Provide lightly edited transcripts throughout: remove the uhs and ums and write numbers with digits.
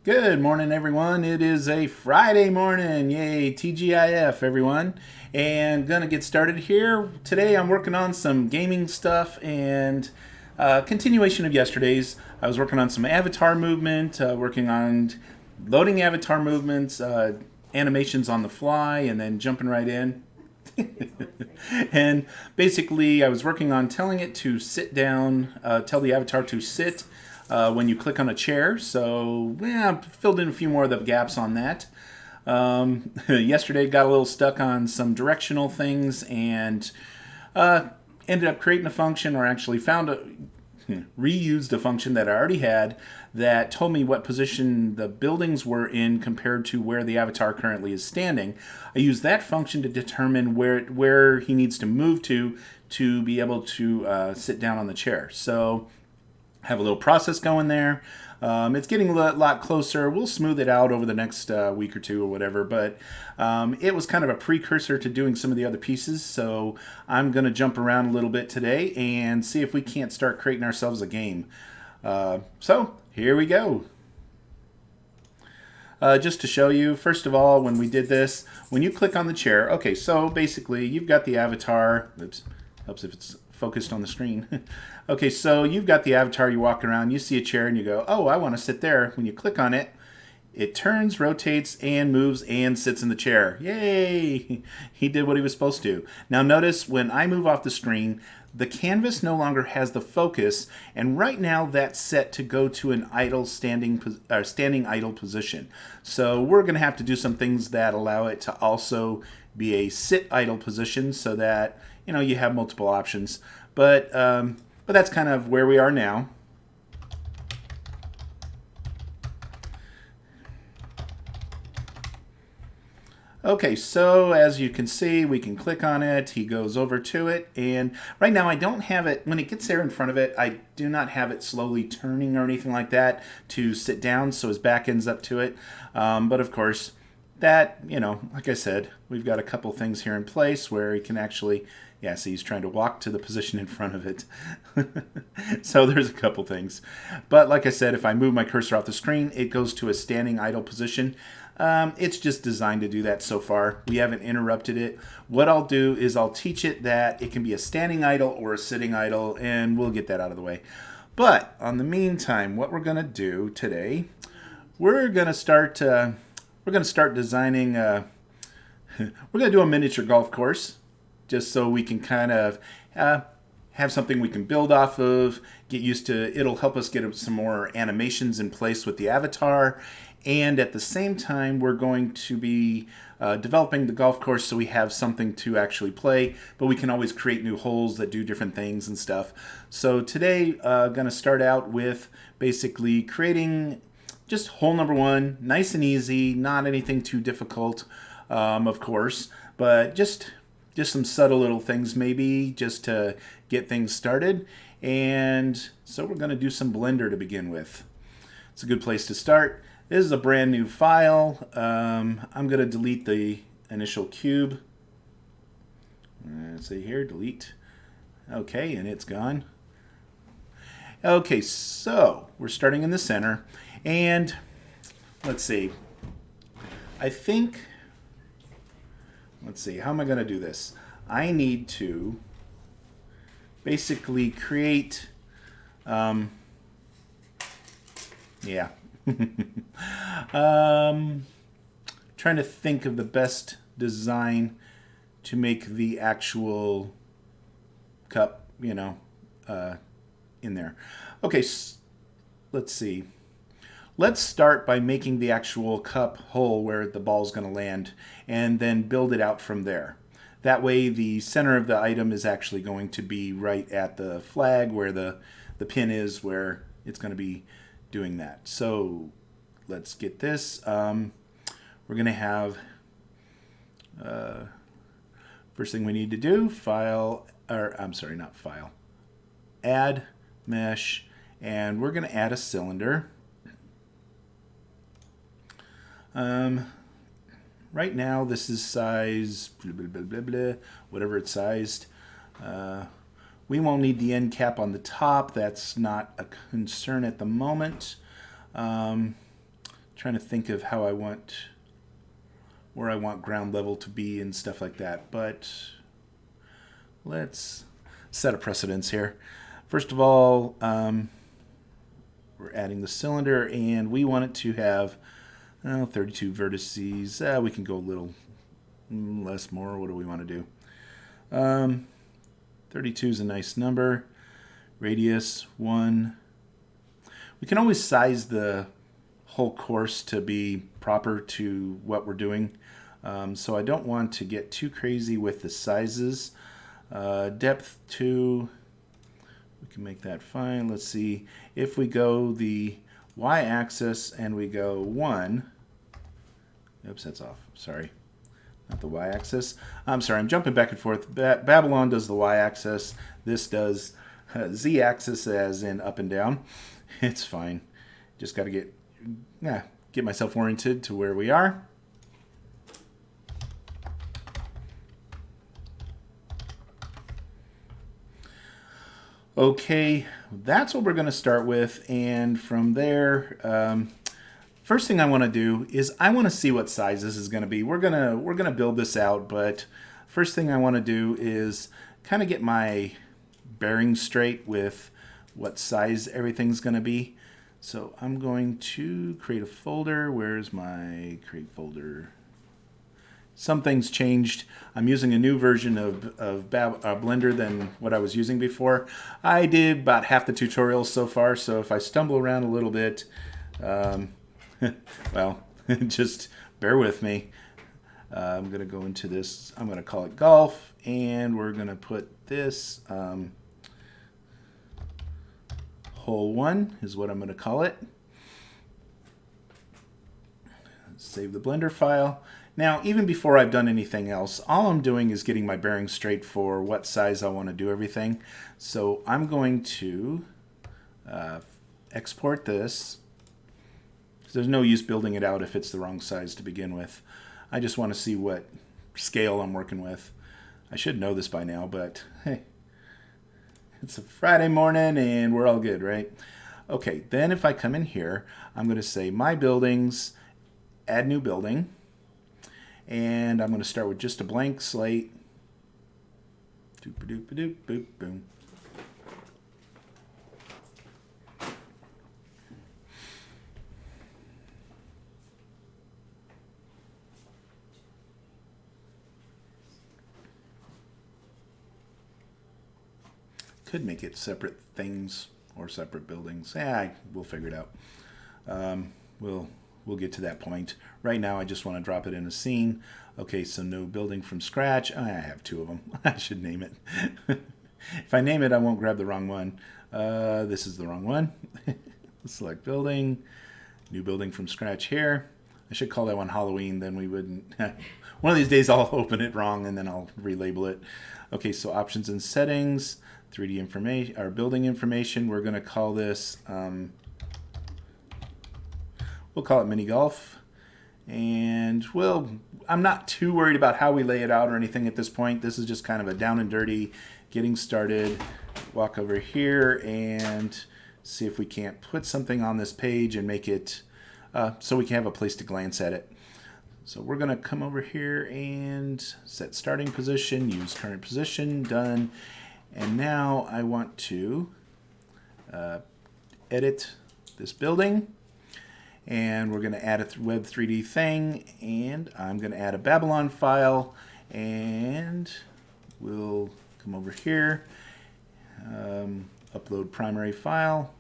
Good morning, everyone. It is a Friday morning. Yay, TGIF, everyone. And gonna get started here. Today I'm working on some gaming stuff and continuation of yesterday's. I was working on some avatar movement, working on loading avatar movements, animations on the fly, and then jumping right in. And basically, I was working on telling it to sit down, tell the avatar to sit when you click on a chair. So, yeah, filled in a few more of the gaps on that. Yesterday, got a little stuck on some directional things and ended up creating a function, or actually reused a function that I already had that told me what position the buildings were in compared to where the avatar currently is standing. I used that function to determine where he needs to move to be able to sit down on the chair. So have a little process going there. It's getting a lot closer. We'll smooth it out over the next week or two or whatever, but it was kind of a precursor to doing some of the other pieces, so I'm going to jump around a little bit today and see if we can't start creating ourselves a game. So here we go. Just to show you, first of all, when we did this, when you click on the chair, okay, so basically you've got the avatar. Oops, helps if it's focused on the screen. Okay, so you've got the avatar, you walk around, you see a chair and you go, oh, I want to sit there. When you click on it, it turns, rotates, and moves and sits in the chair. Yay! He did what he was supposed to. Now notice when I move off the screen, the canvas no longer has the focus, and right now that's set to go to an standing idle position. So we're going to have to do some things that allow it to also be a sit idle position, so that you have multiple options. But that's kind of where we are now. Okay, so as you can see, we can click on it. He goes over to it, and right now I don't have it, when it gets there in front of it, I do not have it slowly turning or anything like that to sit down, so his back ends up to it. But of course, that, like I said, we've got a couple things here in place where he can actually, yeah, see, he's trying to walk to the position in front of it. So there's a couple things. But like I said, if I move my cursor off the screen, it goes to a standing idle position. It's just designed to do that so far. We haven't interrupted it. What I'll do is I'll teach it that it can be a standing idle or a sitting idle, and we'll get that out of the way. But on the meantime, what we're going to do today, we're going to start designing. We're going to do a miniature golf course, just so we can kind of have something we can build off of, get used to. It'll help us get some more animations in place with the avatar. And at the same time, we're going to be developing the golf course so we have something to actually play, but we can always create new holes that do different things and stuff. So today, going to start out with basically creating just hole number one, nice and easy, not anything too difficult, of course, but just some subtle little things maybe just to get things started. And so we're going to do some Blender to begin with. It's a good place to start. This is a brand new file. I'm going to delete the initial cube. Let's see here, delete. Okay, and it's gone. Okay, so we're starting in the center. And let's see. Let's see, how am I going to do this? I need to basically create, yeah. Trying to think of the best design to make the actual cup, in there. Okay, let's see. Let's start by making the actual cup hole where the ball's going to land, and then build it out from there. That way the center of the item is actually going to be right at the flag where the pin is, where it's going to be doing that. So let's get this. We're going to have, first thing we need to do, add mesh, and we're going to add a cylinder. Right now this is size blah, blah, blah, blah, blah, whatever it's sized. We won't need the end cap on the top. That's not a concern at the moment. Trying to think of how where I want ground level to be and stuff like that. But let's set a precedence here. First of all, we're adding the cylinder, and we want it to have 32 vertices. We can go a little less, more. What do we want to do? 32 is a nice number. Radius 1. We can always size the whole course to be proper to what we're doing. So I don't want to get too crazy with the sizes. Depth 2. We can make that fine. Let's see. If we go the y-axis and we go 1. Oops, that's off. Sorry. Not the y-axis. I'm sorry, I'm jumping back and forth. Babylon does the y-axis. This does z-axis, as in up and down. It's fine. Just got to get myself oriented to where we are. Okay, that's what we're going to start with, and from there, first thing I want to do is I want to see what size this is going to be. We're gonna build this out, but first thing I want to do is kind of get my bearings straight with what size everything's going to be. So I'm going to create a folder. Where's my create folder? Something's changed. I'm using a new version of Blender than what I was using before. I did about half the tutorials so far, so if I stumble around a little bit, well, just bear with me. I'm going to go into this. I'm going to call it golf, and we're going to put this hole 1 is what I'm going to call it. Save the Blender file. Now, even before I've done anything else, all I'm doing is getting my bearings straight for what size I want to do everything. So I'm going to export this. There's no use building it out if it's the wrong size to begin with. I just want to see what scale I'm working with. I should know this by now, but hey, it's a Friday morning and we're all good, right? Okay, then if I come in here, I'm going to say My Buildings, Add New Building. And I'm going to start with just a blank slate. Doop-a-doop-a-doop, boop, boom. Could make it separate things or separate buildings. We'll figure it out. We'll get to that point. Right now, I just want to drop it in a scene. Okay, so no building from scratch. I have 2 of them. I should name it. If I name it, I won't grab the wrong one. This is the wrong one. Select building. New building from scratch here. I should call that one Halloween, then we wouldn't. One of these days, I'll open it wrong, and then I'll relabel it. Okay, so options and settings. 3D information, or building information. We're going to call this... we'll call it mini golf, and I'm not too worried about how we lay it out or anything at this point. This is just kind of a down and dirty getting started. Walk over here and see if we can't put something on this page and make it so we can have a place to glance at it. So we're going to come over here and set starting position, use current position, done. And now I want to edit this building. And we're going to add a Web 3D thing, and I'm going to add a Babylon file, and we'll come over here, upload primary file.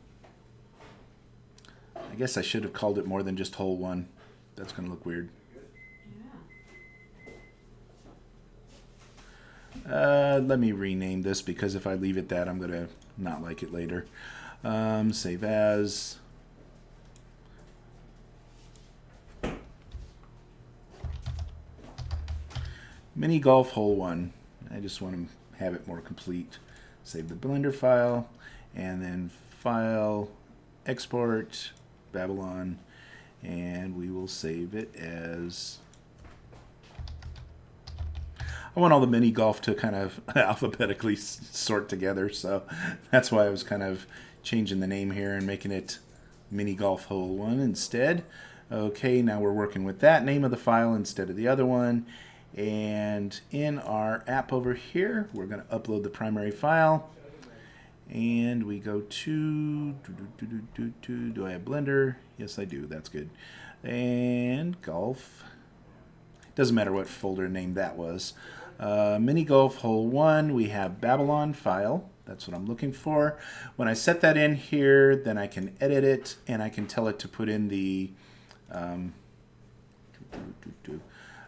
I guess I should have called it more than just hole 1. That's going to look weird. Let me rename this, because if I leave it that, I'm going to not like it later. Save as... Mini golf hole 1. I just want to have it more complete. Save the Blender file, and then file, export, Babylon, and we will save it as... I want all the mini golf to kind of alphabetically sort together, so that's why I was kind of changing the name here and making it Mini Golf Hole 1 instead. Okay, now we're working with that name of the file instead of the other one. And in our app over here, we're going to upload the primary file. And we go to, do I have Blender? Yes, I do. That's good. And golf. Doesn't matter what folder name that was. Mini golf hole 1, we have Babylon file. That's what I'm looking for. When I set that in here, then I can edit it and I can tell it to put in the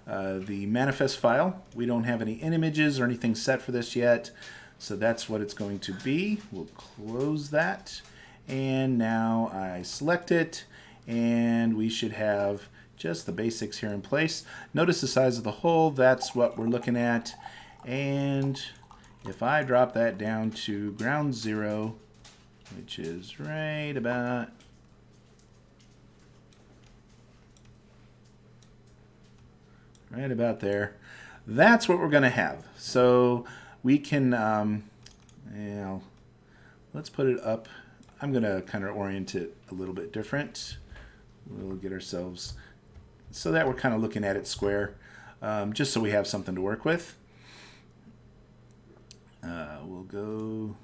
manifest file. We don't have any images or anything set for this yet, so that's what it's going to be. We'll close that, and now I select it, and we should have just the basics here in place. Notice the size of the hole, that's what we're looking at, and if I drop that down to ground zero, which is right about there. That's what we're going to have. So we can, let's put it up. I'm going to kind of orient it a little bit different. We'll get ourselves so that we're kind of looking at it square, just so we have something to work with. We'll go,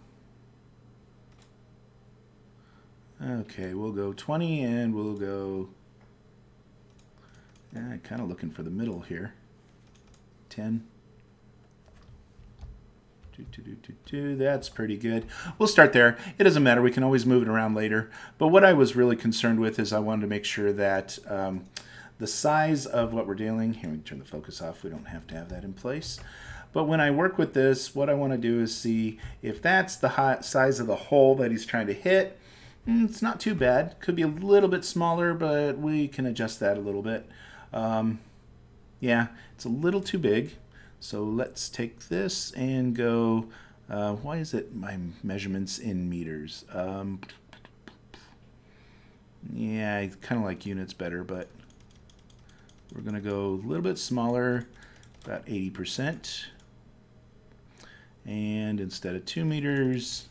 okay, we'll go 20 and we'll go, kind of looking for the middle here. 10. That's pretty good. We'll start there. It doesn't matter. We can always move it around later. But what I was really concerned with is I wanted to make sure that the size of what we're dealing, here we can turn the focus off. We don't have to have that in place. But when I work with this, what I want to do is see if that's the size of the hole that he's trying to hit. It's not too bad. Could be a little bit smaller, but we can adjust that a little bit. Yeah, it's a little too big. So let's take this and go, why is it my measurements in meters? Yeah, I kind of like units better, but we're going to go a little bit smaller, about 80%. And instead of 2 meters,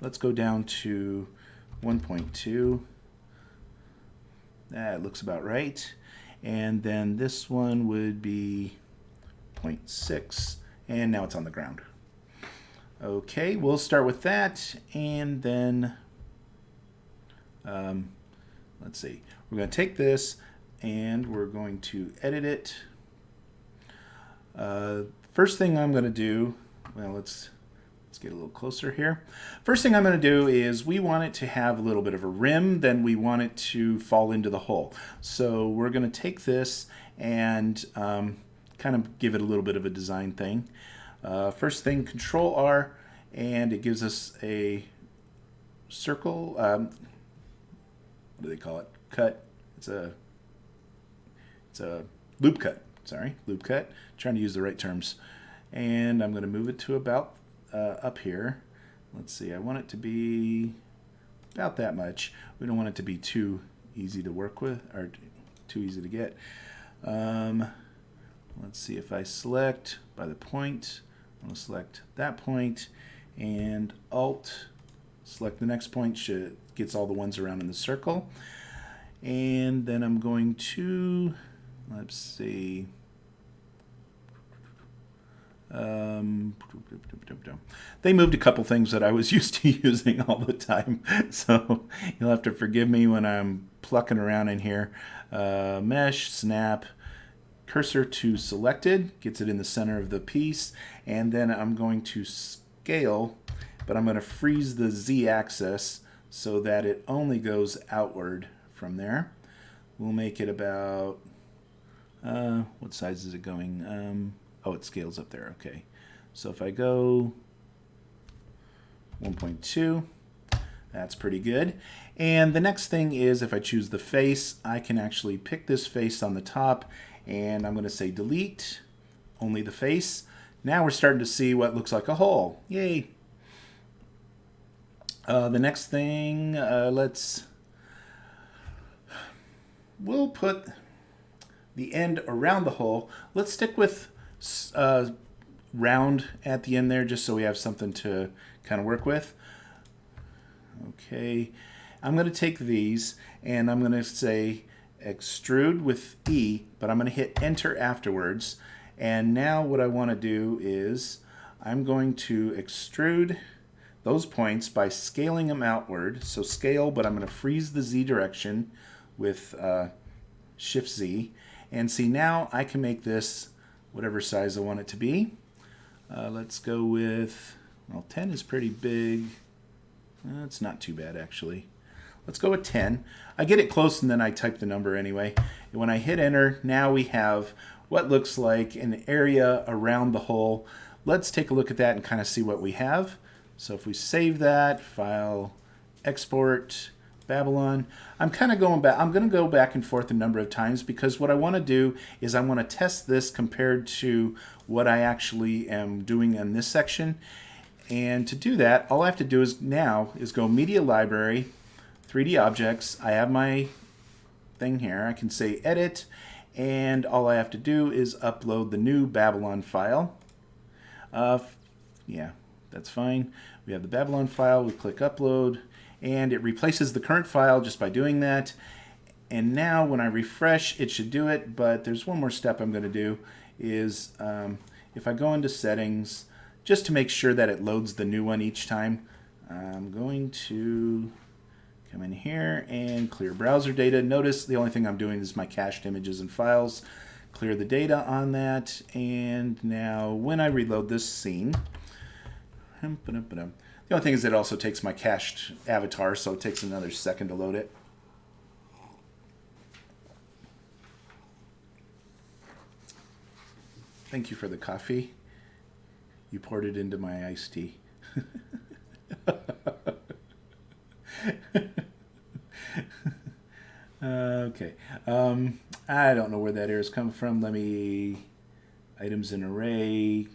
let's go down to 1.2. That looks about right. And then this one would be 0.6, and now it's on the ground. Okay, we'll start with that, and then let's see. We're going to take this, and we're going to edit it. First thing I'm going to do, well, let's get a little closer here. First thing I'm going to do is we want it to have a little bit of a rim, then we want it to fall into the hole. So we're going to take this and kind of give it a little bit of a design thing. First thing, Control R, and it gives us a circle. What do they call it? Cut. It's a loop cut. Sorry, loop cut. Trying to use the right terms. And I'm going to move it to about up here. Let's see, I want it to be about that much. We don't want it to be too easy to work with or too easy to get. Let's see, if I select by the point, I'm going to select that point, and Alt, select the next point, gets all the ones around in the circle. And then I'm going to, let's see, they moved a couple things that I was used to using all the time, so you'll have to forgive me when I'm plucking around in here. Mesh, snap, cursor to selected, gets it in the center of the piece, and then I'm going to scale, but I'm going to freeze the Z-axis so that it only goes outward from there. We'll make it about, what size is it going? Oh, it scales up there. Okay. So if I go 1.2, that's pretty good. And the next thing is if I choose the face, I can actually pick this face on the top, and I'm going to say delete, only the face. Now we're starting to see what looks like a hole. Yay. The next thing, we'll put the end around the hole. Let's stick with round at the end there, just so we have something to kind of work with. Okay, I'm going to take these and I'm going to say extrude with E, but I'm going to hit enter afterwards. And now what I want to do is I'm going to extrude those points by scaling them outward. So scale, but I'm going to freeze the Z direction with Shift Z. And see, now I can make this whatever size I want it to be. Let's go with, well, 10 is pretty big. It's not too bad, actually. Let's go with 10. I get it close and then I type the number anyway. And when I hit enter, now we have what looks like an area around the hole. Let's take a look at that and kind of see what we have. So if we save that, file, export, Babylon, I'm kind of going back. I'm going to go back and forth a number of times because what I want to do is I want to test this compared to what I actually am doing in this section. And to do that, all I have to do is go Media Library, 3D Objects. I have my thing here. I can say Edit, and all I have to do is upload the new Babylon file. Yeah, that's fine. We have the Babylon file. We click Upload, and it replaces the current file just by doing that. And now when I refresh, it should do it, but there's one more step I'm going to do is if I go into Settings, just to make sure that it loads the new one each time, I'm going to come in here and clear browser data. Notice the only thing I'm doing is my cached images and files. Clear the data on that, and now when I reload this scene, the only thing is it also takes my cached avatar, so it takes another second to load it. Thank you for the coffee. You poured it into my iced tea. Okay. I don't know where that error is coming from. Items in array,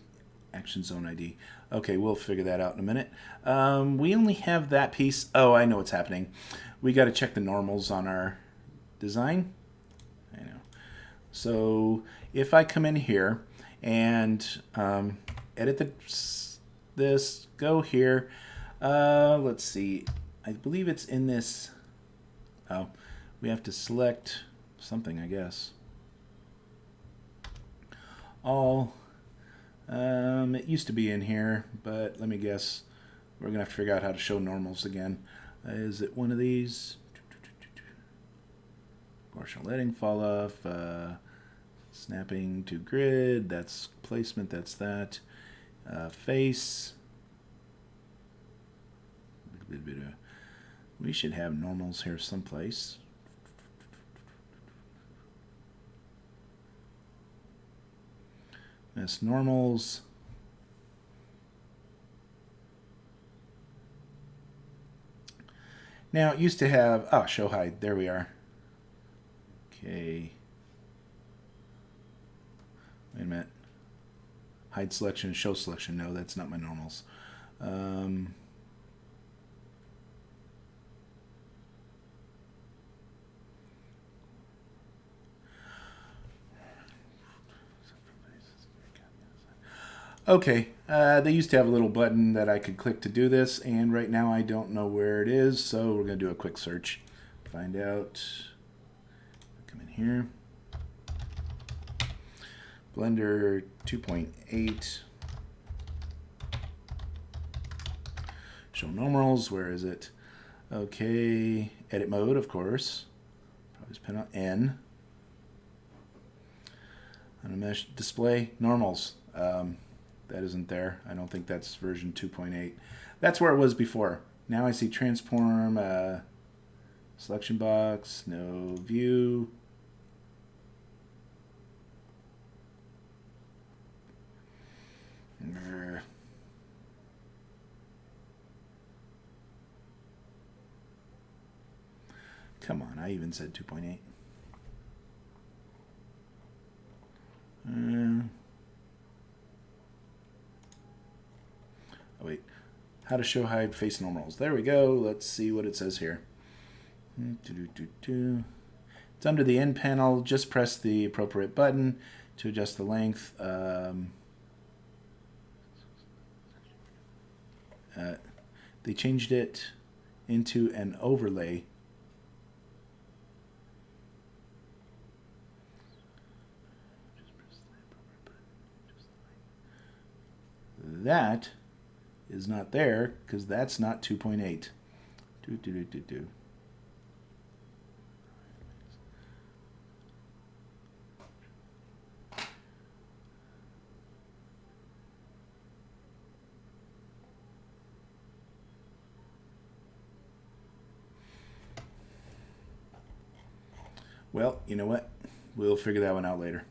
action zone ID. Okay, we'll figure that out in a minute. We only have that piece. Oh, I know what's happening. We got to check the normals on our design. I know. So if I come in here and edit this, go here. Let's see. I believe it's in this. Oh, we have to select something, I guess. All. It used to be in here, but let me guess. We're gonna have to figure out how to show normals again. Is it one of these? Partial letting, fall off, snapping to grid. That's placement. That's that. Face. We should have normals here someplace. That's normals. Now it used to have, show hide. There we are. Okay. Wait a minute. Hide selection, show selection. No, that's not my normals. Okay, they used to have a little button that I could click to do this, and right now I don't know where it is, so we're going to do a quick search. Find out. Come in here. Blender 2.8. Show normals, where is it? Okay, edit mode, of course. Probably just pin on N. On a mesh display, normals. That isn't there. I don't think that's version 2.8. That's where it was before. Now I see transform, selection box, no view. Come on, I even said 2.8. Oh wait, how to show hide face normals. There we go. Let's see what it says here. It's under the end panel. Just press the appropriate button to adjust the length. They changed it. into an overlay. That is not there because that's not 2.8. Well, you know what? We'll figure that one out later.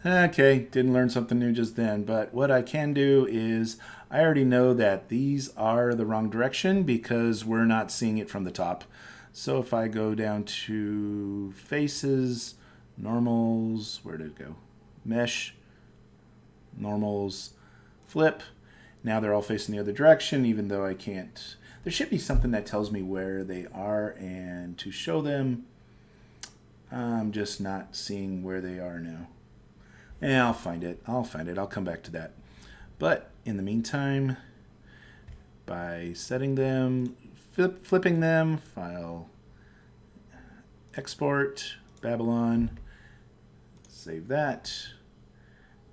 Okay, didn't learn something new just then, but what I can do is I already know that these are the wrong direction because we're not seeing it from the top. So if I go down to faces, normals, where did it go? Mesh, normals, flip. Now they're all facing the other direction, even though I can't. There should be something that tells me where they are, and to show them, I'm just not seeing where they are now. Yeah, I'll find it. I'll come back to that. But in the meantime, by setting them, flipping them, file, export, Babylon, save that,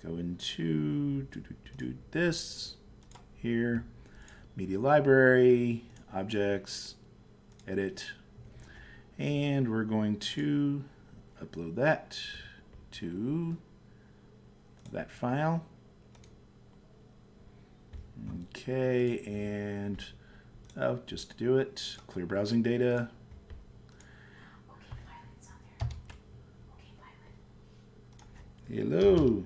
go into this here, media library, objects, edit, and we're going to upload that to that file. Okay, and just to do it, clear browsing data. Hello.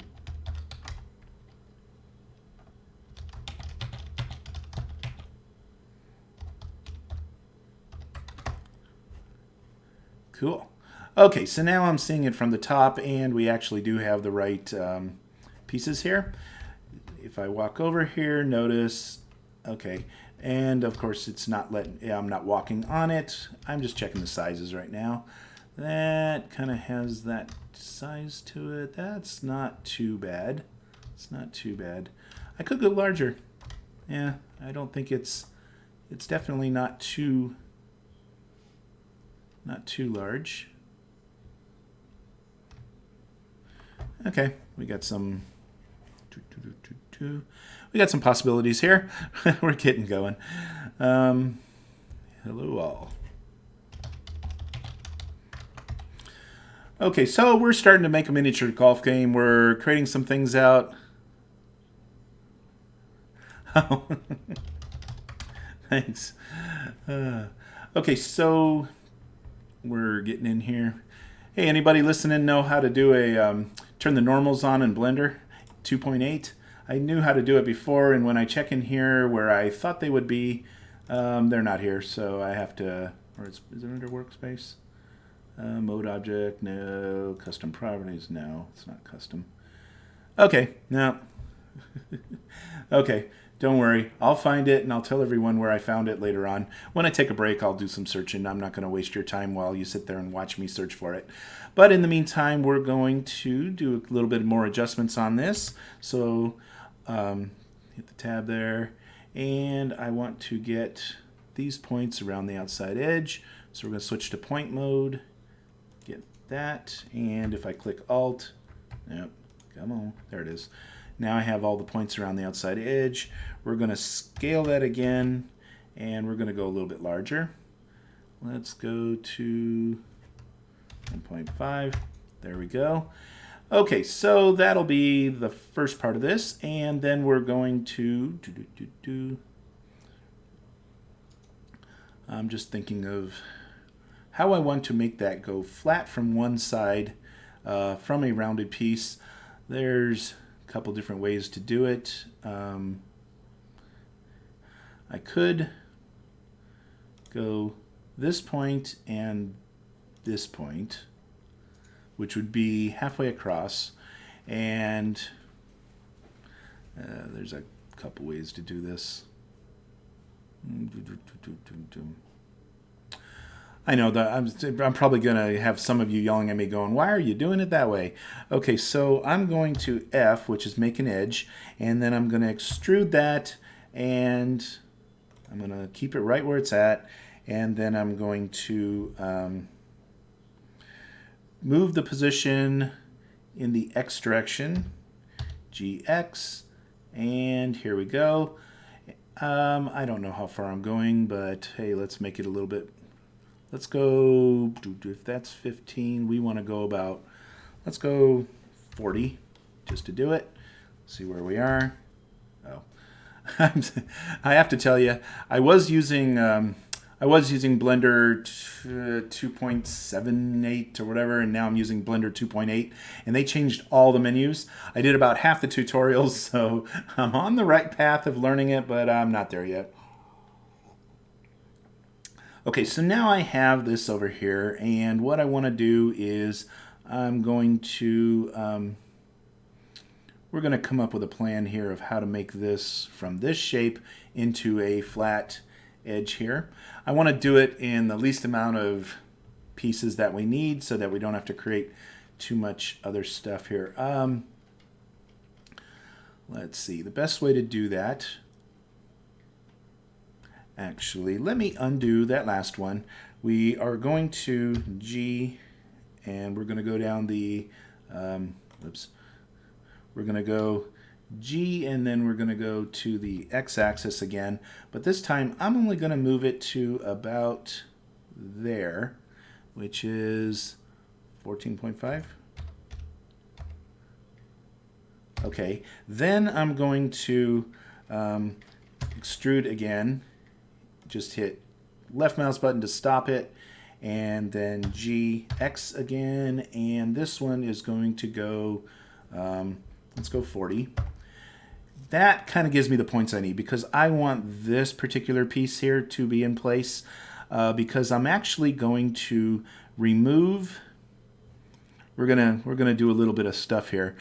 Cool. Okay, so now I'm seeing it from the top, and we actually do have the right pieces here. If I walk over here, notice, okay, and of course it's not letting, I'm not walking on it. I'm just checking the sizes right now. That kind of has that size to it. That's not too bad. It's not too bad. I could go larger. Yeah, I don't think it's definitely not too large. Okay, we got some possibilities here. We're getting going. Hello all. Okay, so we're starting to make a miniature golf game. We're creating some things out. Oh, thanks. Okay, so we're getting in here. Hey, anybody listening know how to do a turn the normals on in Blender 2.8? I knew how to do it before, and when I check in here where I thought they would be, they're not here, so I have to, or is it under workspace? Mode object, no. Custom properties, no. It's not custom. Okay, no. Okay, don't worry. I'll find it, and I'll tell everyone where I found it later on. When I take a break, I'll do some searching. I'm not going to waste your time while you sit there and watch me search for it. But in the meantime, we're going to do a little bit more adjustments on this. So hit the tab there, and I want to get these points around the outside edge. So we're going to switch to point mode, get that, and if I click Alt, yep, come on, there it is. Now I have all the points around the outside edge. We're going to scale that again, and we're going to go a little bit larger. Let's go to 1.5. There we go. Okay, so that'll be the first part of this, and then we're going to I'm just thinking of how I want to make that go flat from one side from a rounded piece. There's a couple different ways to do it. I could go this point and this point, which would be halfway across, and there's a couple ways to do this. I know that I'm probably going to have some of you yelling at me going, why are you doing it that way? Okay, so I'm going to F, which is make an edge, and then I'm going to extrude that, and I'm going to keep it right where it's at, and then I'm going to move the position in the X direction, GX, and here we go. I don't know how far I'm going, but hey, let's make it a little bit. Let's go, if that's 15, we want to go about, let's go 40 just to do it. See where we are. Oh, I have to tell you, I was using Blender 2.78 or whatever, and now I'm using Blender 2.8, and they changed all the menus. I did about half the tutorials, so I'm on the right path of learning it, but I'm not there yet. Okay, so now I have this over here, and what I want to do is I'm going to we're going to come up with a plan here of how to make this from this shape into a flat edge here. I want to do it in the least amount of pieces that we need so that we don't have to create too much other stuff here. Let's see, the best way to do that, actually, let me undo that last one. We are going to G, and we're going to go down the, we're going to go G, and then we're going to go to the x-axis again, but this time I'm only going to move it to about there, which is 14.5. Okay, then I'm going to extrude again. Just hit left mouse button to stop it, and then GX again, and this one is going to go, let's go 40. That kind of gives me the points I need because I want this particular piece here to be in place because I'm actually going to remove, we're gonna do a little bit of stuff here.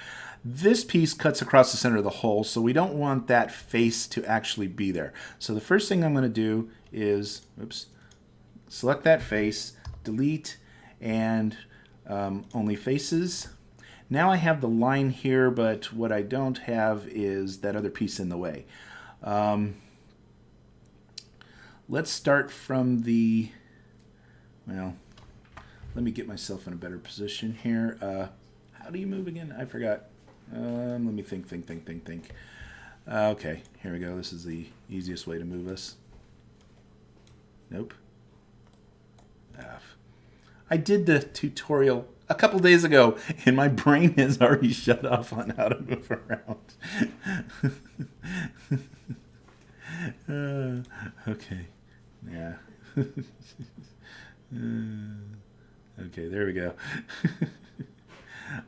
This piece cuts across the center of the hole, so we don't want that face to actually be there. So the first thing I'm going to do is, select that face, delete, and only faces. Now I have the line here, but what I don't have is that other piece in the way. Let's start from the, well, let me get myself in a better position here. How do you move again? I forgot. Let me think. Okay, here we go. This is the easiest way to move us. Nope. I did the tutorial a couple days ago, and my brain has already shut off on how to move around. Okay. Yeah. Okay, there we go.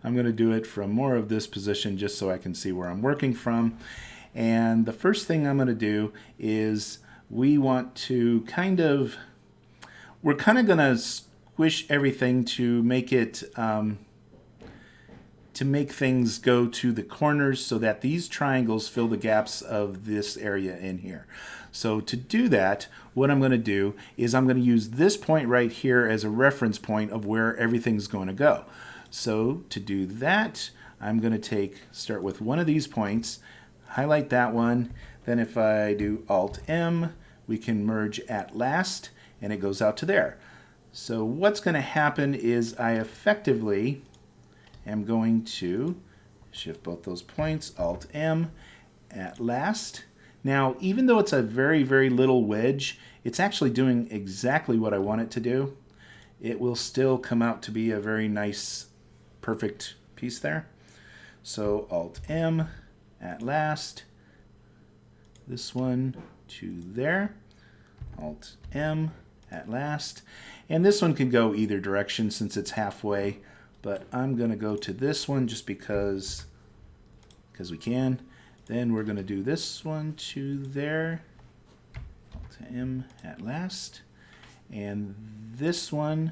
I'm going to do it from more of this position just so I can see where I'm working from. And the first thing I'm going to do is we want to we're kind of going to squish everything to make it, to make things go to the corners so that these triangles fill the gaps of this area in here. So to do that, what I'm going to do is I'm going to use this point right here as a reference point of where everything's going to go. So to do that, I'm going to start with one of these points, highlight that one, then if I do Alt-M, we can merge at last, and it goes out to there. So what's going to happen is I effectively am going to shift both those points, Alt-M, at last. Now, even though it's a very, very little wedge, it's actually doing exactly what I want it to do. It will still come out to be a very nice, perfect piece there. So Alt-M, at last, this one to there, Alt-M, at last, and this one can go either direction since it's halfway, but I'm going to go to this one just because we can. Then we're going to do this one to there, Alt-M, at last, and this one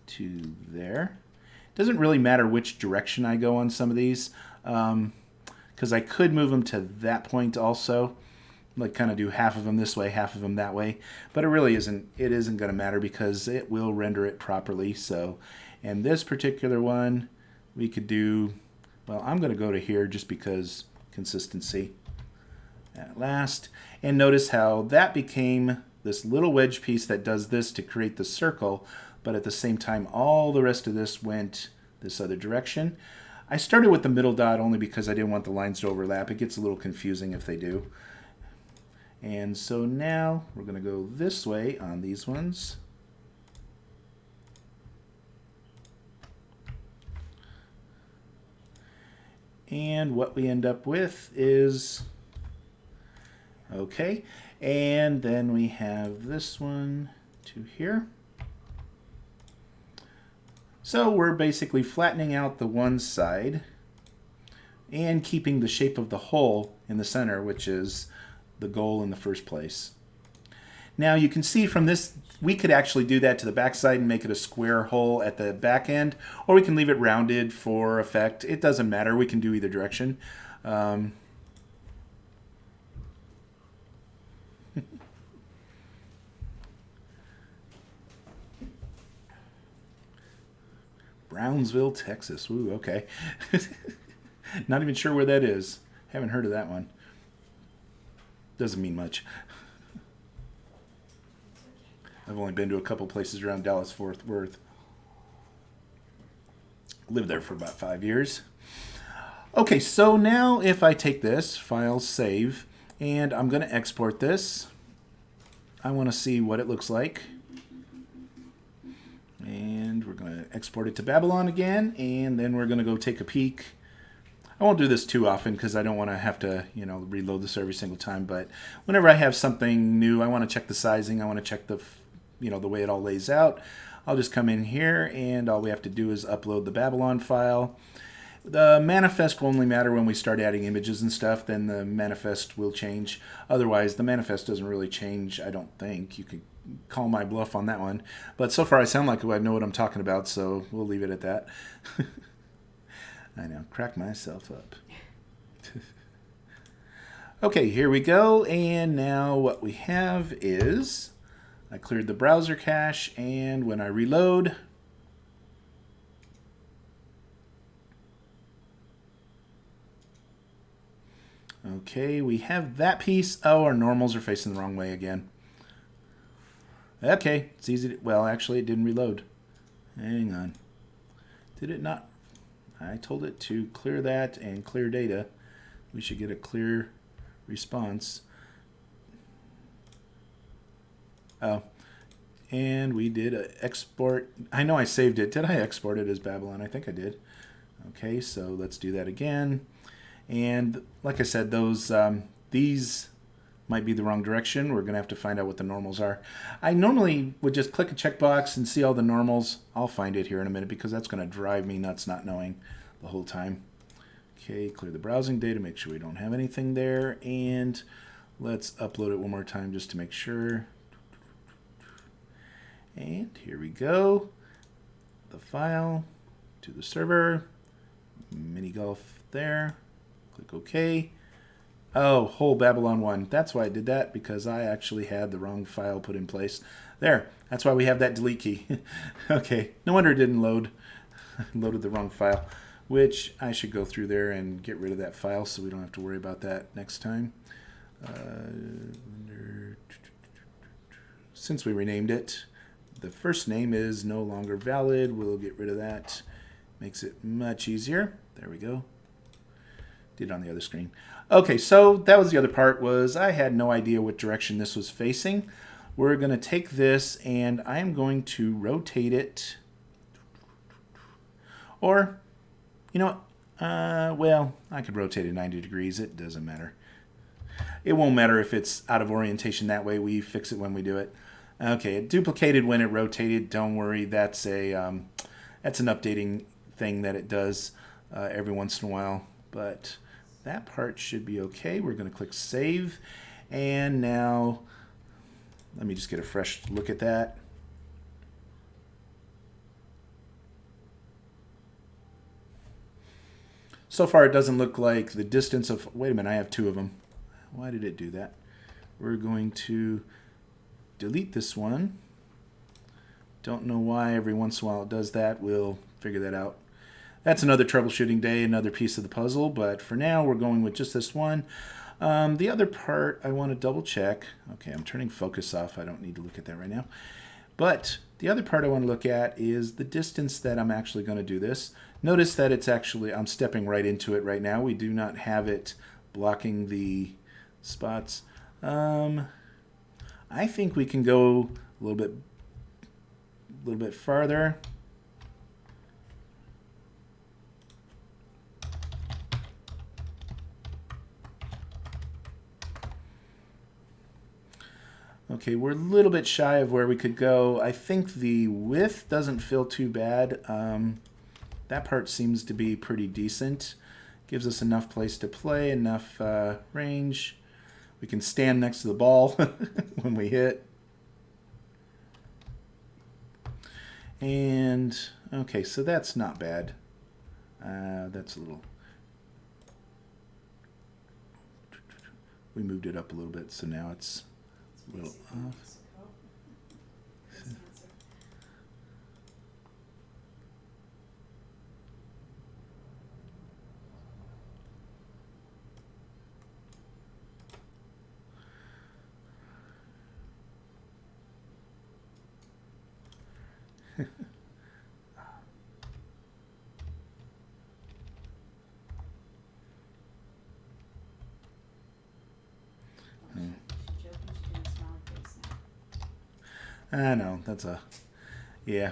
to there. Doesn't really matter which direction I go on some of these, because I could move them to that point also, like kind of do half of them this way, half of them that way, but it really isn't going to matter because it will render it properly. So, and this particular one, we could do, well, I'm going to go to here just because consistency. at last. And notice how that became this little wedge piece that does this to create the circle, but at the same time all the rest of this went this other direction. I started with the middle dot only because I didn't want the lines to overlap. It gets a little confusing if they do. And so now we're going to go this way on these ones. And what we end up with is, okay, and then we have this one to here. So we're basically flattening out the one side and keeping the shape of the hole in the center, which is the goal in the first place. Now you can see from this, we could actually do that to the back side and make it a square hole at the back end, or we can leave it rounded for effect. It doesn't matter. We can do either direction. Brownsville, Texas. Ooh, okay. Not even sure where that is. Haven't heard of that one. Doesn't mean much. I've only been to a couple places around Dallas-Fort Worth. Lived there for about 5 years. Okay, so now if I take this, File, Save, and I'm going to export this. I want to see what it looks like. And we're going to export it to Babylon again, and then we're going to go take a peek. I won't do this too often because I don't want to have to, reload this every single time, but whenever I have something new, I want to check the sizing, I want to check the way it all lays out. I'll just come in here, and all we have to do is upload the Babylon file. The manifest will only matter when we start adding images and stuff, then the manifest will change. Otherwise, the manifest doesn't really change, I don't think. You could call my bluff on that one. But so far I sound like I know what I'm talking about, so we'll leave it at that. I know, crack myself up. Okay, here we go, and now what we have is I cleared the browser cache, and when I reload, okay, we have that piece. Oh, our normals are facing the wrong way again. Okay, it's easy to, well, actually it didn't reload. Hang on. Did it not? I told it to clear that and clear data. We should get a clear response. Oh, and we did an export. I know I saved it. Did I export it as Babylon? I think I did. Okay, so let's do that again. And like I said, these might be the wrong direction. We're going to have to find out what the normals are. I normally would just click a checkbox and see all the normals. I'll find it here in a minute because that's going to drive me nuts not knowing the whole time. Okay, clear the browsing data, make sure we don't have anything there, and let's upload it one more time just to make sure. And here we go. The file to the server, mini golf there, click OK. Oh, whole Babylon 1. That's why I did that, because I actually had the wrong file put in place. There, that's why we have that delete key. Okay, no wonder it didn't load. Loaded the wrong file, which I should go through there and get rid of that file so we don't have to worry about that next time. Since we renamed it, the first name is no longer valid. We'll get rid of that. Makes it much easier. There we go. Did it on the other screen. Okay, so that was the other part, was I had no idea what direction this was facing. We're going to take this and I'm going to rotate it. Or, you know what? Well, I could rotate it 90 degrees. It doesn't matter. It won't matter if it's out of orientation that way. We fix it when we do it. Okay, it duplicated when it rotated. Don't worry. That's an updating thing that it does every once in a while. But that part should be okay. We're going to click Save. And now, let me just get a fresh look at that. So far, it doesn't look like the distance of... Wait a minute, I have two of them. Why did it do that? We're going to delete this one. Don't know why every once in a while it does that. We'll figure that out. That's another troubleshooting day, another piece of the puzzle. But for now, we're going with just this one. The other part I want to double check. Okay, I'm turning focus off. I don't need to look at that right now. But the other part I want to look at is the distance that I'm actually going to do this. Notice that it's actually, I'm stepping right into it right now. We do not have it blocking the spots. I think we can go a little bit farther. Okay, we're a little bit shy of where we could go. I think the width doesn't feel too bad. That part seems to be pretty decent. Gives us enough place to play, enough range. We can stand next to the ball when we hit. And, okay, so that's not bad. That's a little... We moved it up a little bit, so now it's a little off. I know, that's a, yeah.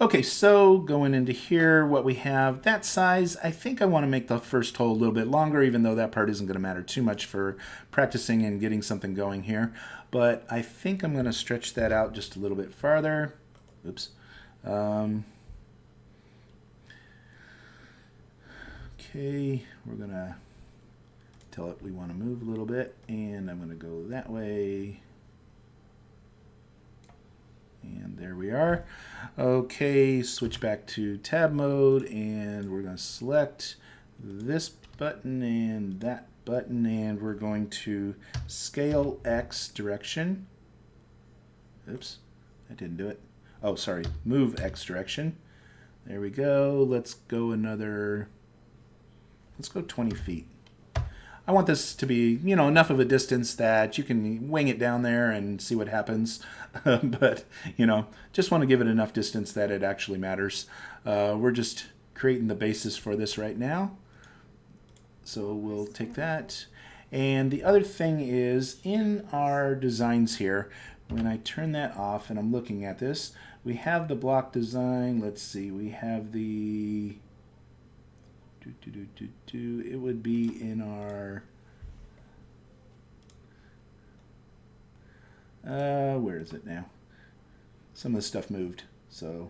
Okay, so going into here, what we have, that size, I think I want to make the first hole a little bit longer, even though that part isn't going to matter too much for practicing and getting something going here. But I think I'm going to stretch that out just a little bit farther. Oops. Okay, we're going to tell it we want to move a little bit, and I'm going to go that way. And there we are. Okay, switch back to tab mode, and we're going to select this button and that button, and we're going to scale X direction. Oops, I didn't do it. Oh, sorry, move X direction. There we go. Let's go 20 feet. I want this to be, you know, enough of a distance that you can wing it down there and see what happens. But, you know, just want to give it enough distance that it actually matters. We're just creating the basis for this right now. So we'll take that. And the other thing is, in our designs here, when I turn that off and I'm looking at this, we have the block design. Let's see, we have the... It would be in our... where is it now? Some of the stuff moved. So,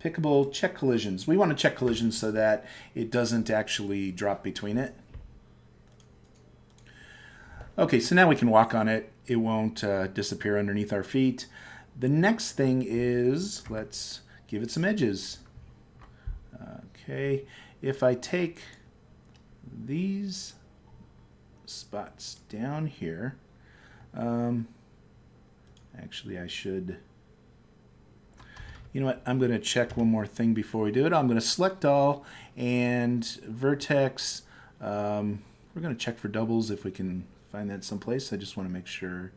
pickable, check collisions. We want to check collisions so that it doesn't actually drop between it. Okay, so now we can walk on it. It won't disappear underneath our feet. The next thing is, let's give it some edges. Okay, if I take these spots down here, actually I should, you know what, I'm going to check one more thing before we do it. I'm going to select all and vertex. We're going to check for doubles if we can find that someplace. I just want to make sure.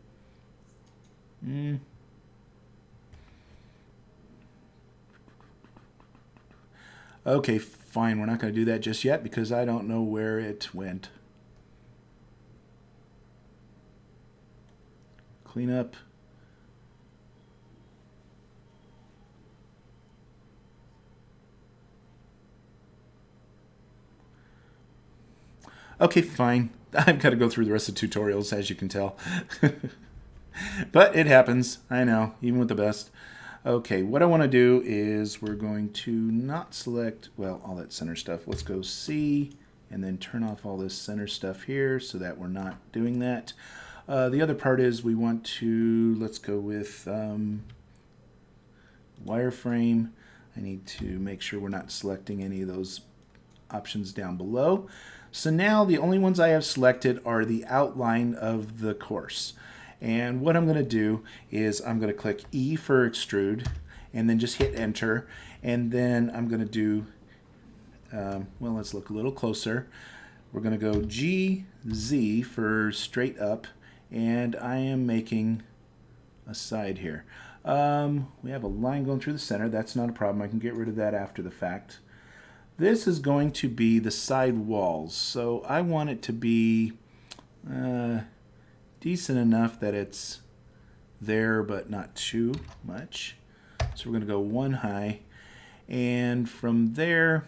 Okay, fine. We're not going to do that just yet because I don't know where it went. Clean up. Okay, fine. I've got to go through the rest of the tutorials, as you can tell. But it happens. I know, even with the best. Okay, what I want to do is we're going to not select, well, all that center stuff. Let's go C and then turn off all this center stuff here so that we're not doing that. The other part is we want to, let's go with wireframe. I need to make sure we're not selecting any of those options down below. So now the only ones I have selected are the outline of the course. And what I'm going to do is I'm going to click E for extrude and then just hit enter. And then I'm going to do, well, let's look a little closer. we're going to go GZ for straight up, and I am making a side here. We have a line going through the center. That's not a problem. I can get rid of that after the fact. This is going to be the side walls. So I want it to be decent enough that it's there but not too much. So we're going to go one high. And from there,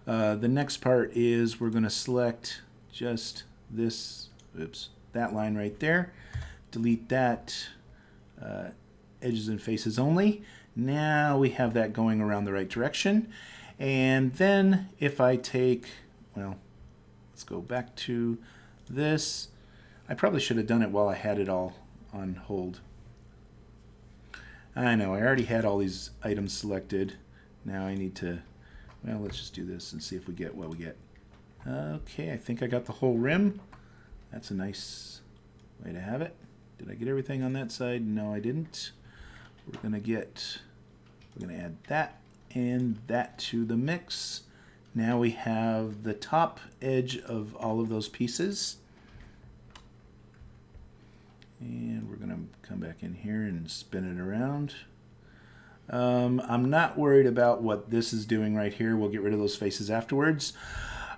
the next part is we're going to select just this, that line right there. Delete that, edges and faces only. Now we have that going around the right direction. And then if I take, well, let's go back to this. I probably should have done it while I had it all on hold. I know, I already had all these items selected. Now I need to, well, let's just do this and see if we get what we get. Okay, I think I got the whole rim. That's a nice way to have it. Did I get everything on that side? No, I didn't. We're gonna add that and that to the mix. Now we have the top edge of all of those pieces. And we're gonna come back in here and spin it around. I'm not worried about what this is doing right here. We'll get rid of those faces afterwards.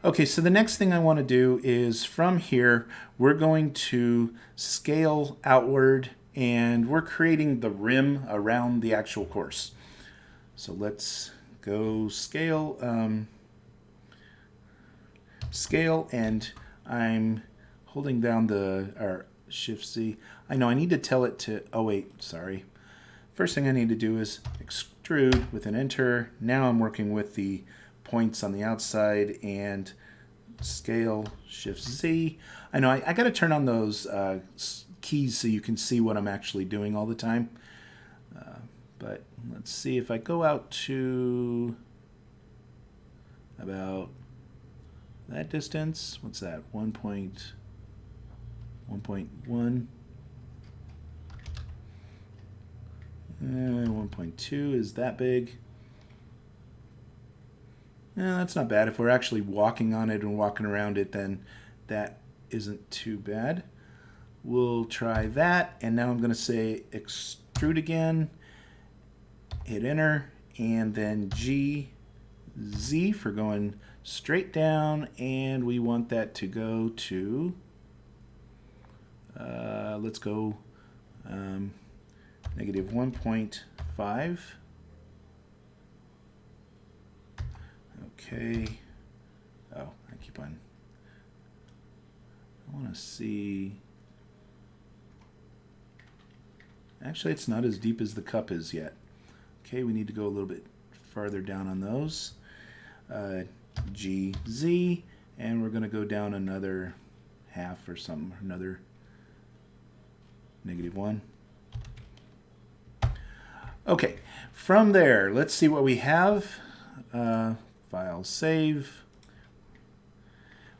Okay, so the next thing I want to do is from here, we're going to scale outward, and we're creating the rim around the actual course. So let's go scale, scale, and I'm holding down the Shift C. I know I need to tell it to, oh wait, sorry. First thing I need to do is extrude with an enter. Now I'm working with the points on the outside and scale, Shift Z. I know I got to turn on those keys so you can see what I'm actually doing all the time. But let's see if I go out to about that distance. What's that? 1.1. 1.2 is that big. That's not bad. If we're actually walking on it and walking around it, then that isn't too bad. We'll try that, and now I'm going to say extrude again, hit enter, and then GZ for going straight down, and we want that to go to, let's go negative 1.5. Okay. Oh, I keep on. I want to see. Actually, it's not as deep as the cup is yet. Okay, we need to go a little bit farther down on those. GZ, and we're going to go down another half or something, another -1. Okay, from there, let's see what we have. File save.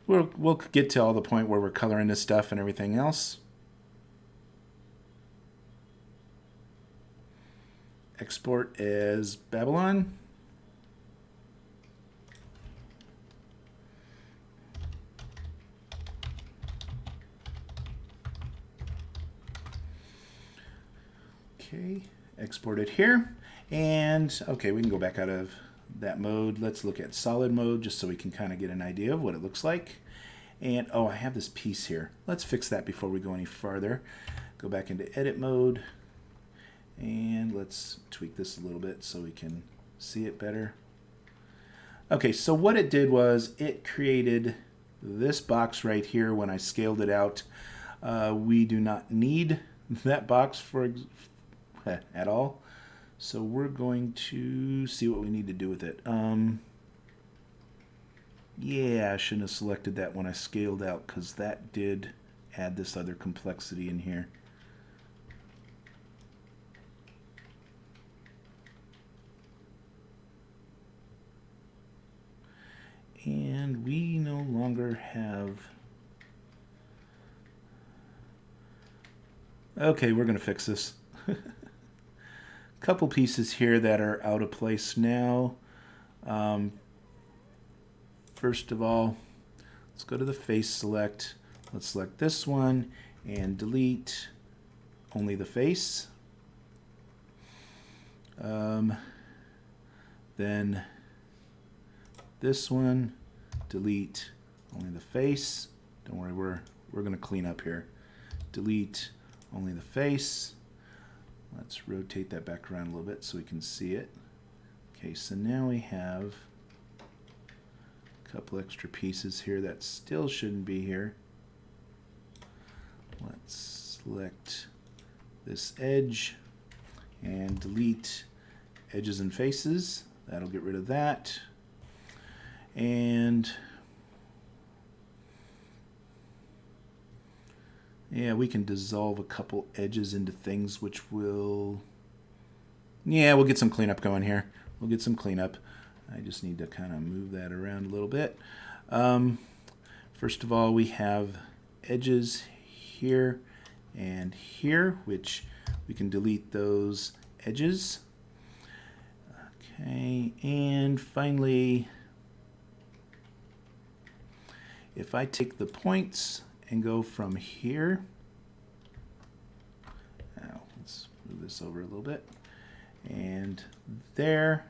We'll get to all the point where we're coloring this stuff and everything else. Export as Babylon. Okay, export it here. And okay, we can go back out of that mode. Let's look at solid mode just so we can kind of get an idea of what it looks like. And oh, I have this piece here. Let's fix that before we go any farther. Go back into edit mode. And let's tweak this a little bit so we can see it better. Okay, so what it did was it created this box right here when I scaled it out. We do not need that box for at all. So we're going to see what we need to do with it. Yeah, I shouldn't have selected that when I scaled out because that did add this other complexity in here. And we no longer have... Okay, we're going to fix this. couple pieces here that are out of place now. First of all, let's go to the face select. Let's select this one and delete only the face. Then this one, delete only the face. Don't worry, we're going to clean up here. Delete only the face. Let's rotate that back around a little bit so we can see it. Okay, so now we have a couple extra pieces here that still shouldn't be here. Let's select this edge and delete edges and faces. That'll get rid of that. And yeah, we can dissolve a couple edges into things, which will, yeah, we'll get some cleanup going here. We'll get some cleanup. I just need to kind of move that around a little bit. First of all, we have edges here and here, which we can delete those edges. Okay, and finally, if I take the points and go from here, now let's move this over a little bit, and there,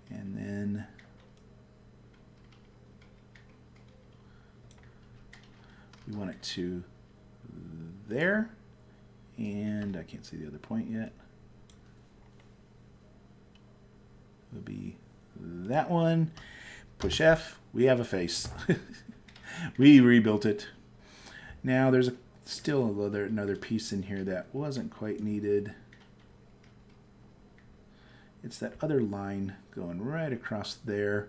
and then we want it to there, and I can't see the other point yet. It'll be that one. Push F. We have a face. We rebuilt it. Now there's still another piece in here that wasn't quite needed. It's that other line going right across there.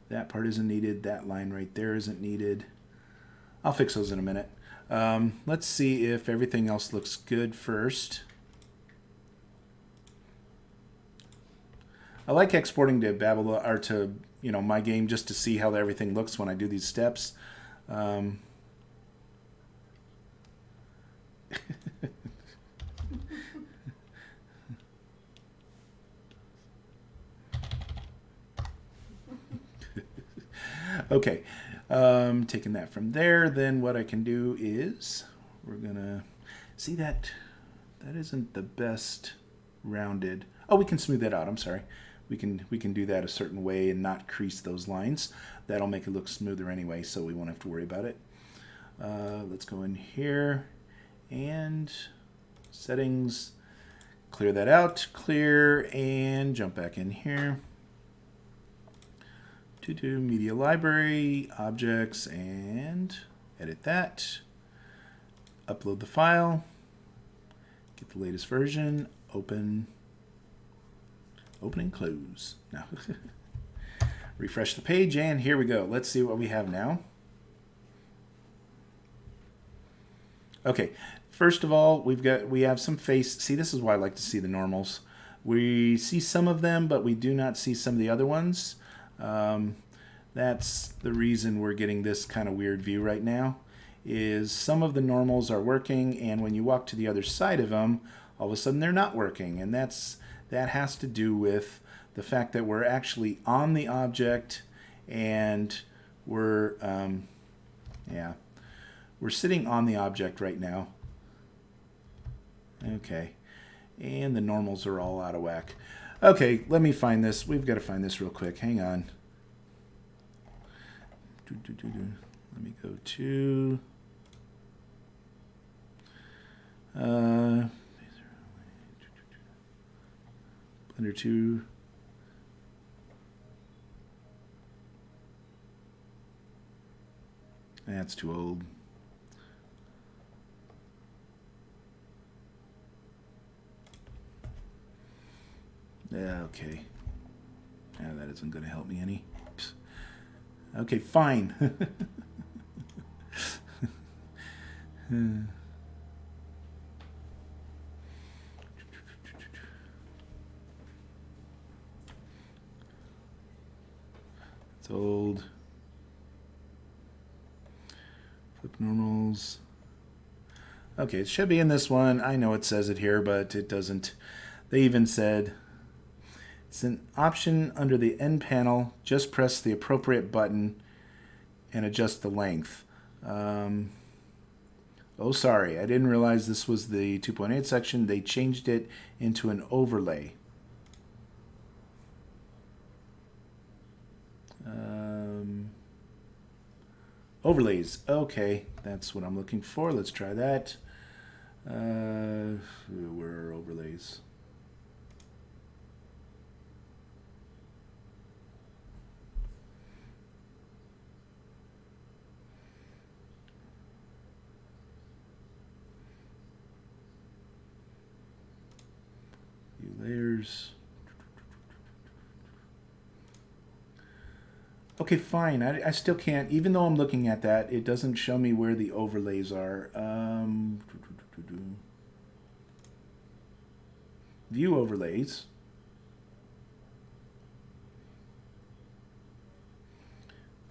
That part isn't needed. That line right there isn't needed. I'll fix those in a minute. Let's see if everything else looks good first. I like exporting to Babylon or to my game just to see how everything looks when I do these steps. Okay, taking that from there, then what I can do is we're gonna see that isn't the best rounded. Oh, we can smooth that out. I'm sorry. We can do that a certain way and not crease those lines. That'll make it look smoother anyway, so we won't have to worry about it. Let's go in here and settings, clear that out, clear, and jump back in here. To do media library, objects, and edit that. Upload the file, get the latest version, open and close. No. Refresh the page, and here we go. Let's see what we have now. Okay, first of all, we have some face. See, this is why I like to see the normals. We see some of them, but we do not see some of the other ones. That's the reason we're getting this kind of weird view right now, is some of the normals are working, and when you walk to the other side of them, all of a sudden they're not working, and that has to do with the fact that we're actually on the object, and we're sitting on the object right now. Okay, and the normals are all out of whack. Okay, let me find this. We've got to find this real quick. Hang on. Let me go to Blender 2. That's too old. Yeah, okay. Yeah, that isn't going to help me any. Okay, fine. It's old. Flip normals. Okay, it should be in this one. I know it says it here, but it doesn't. They even said, it's an option under the end panel. Just press the appropriate button and adjust the length. Oh, sorry, I didn't realize this was the 2.8 section. They changed it into an overlay. Overlays. Okay, that's what I'm looking for. Let's try that. Where are overlays? View layers. Okay, fine. I still can't, even though I'm looking at that, it doesn't show me where the overlays are. View overlays.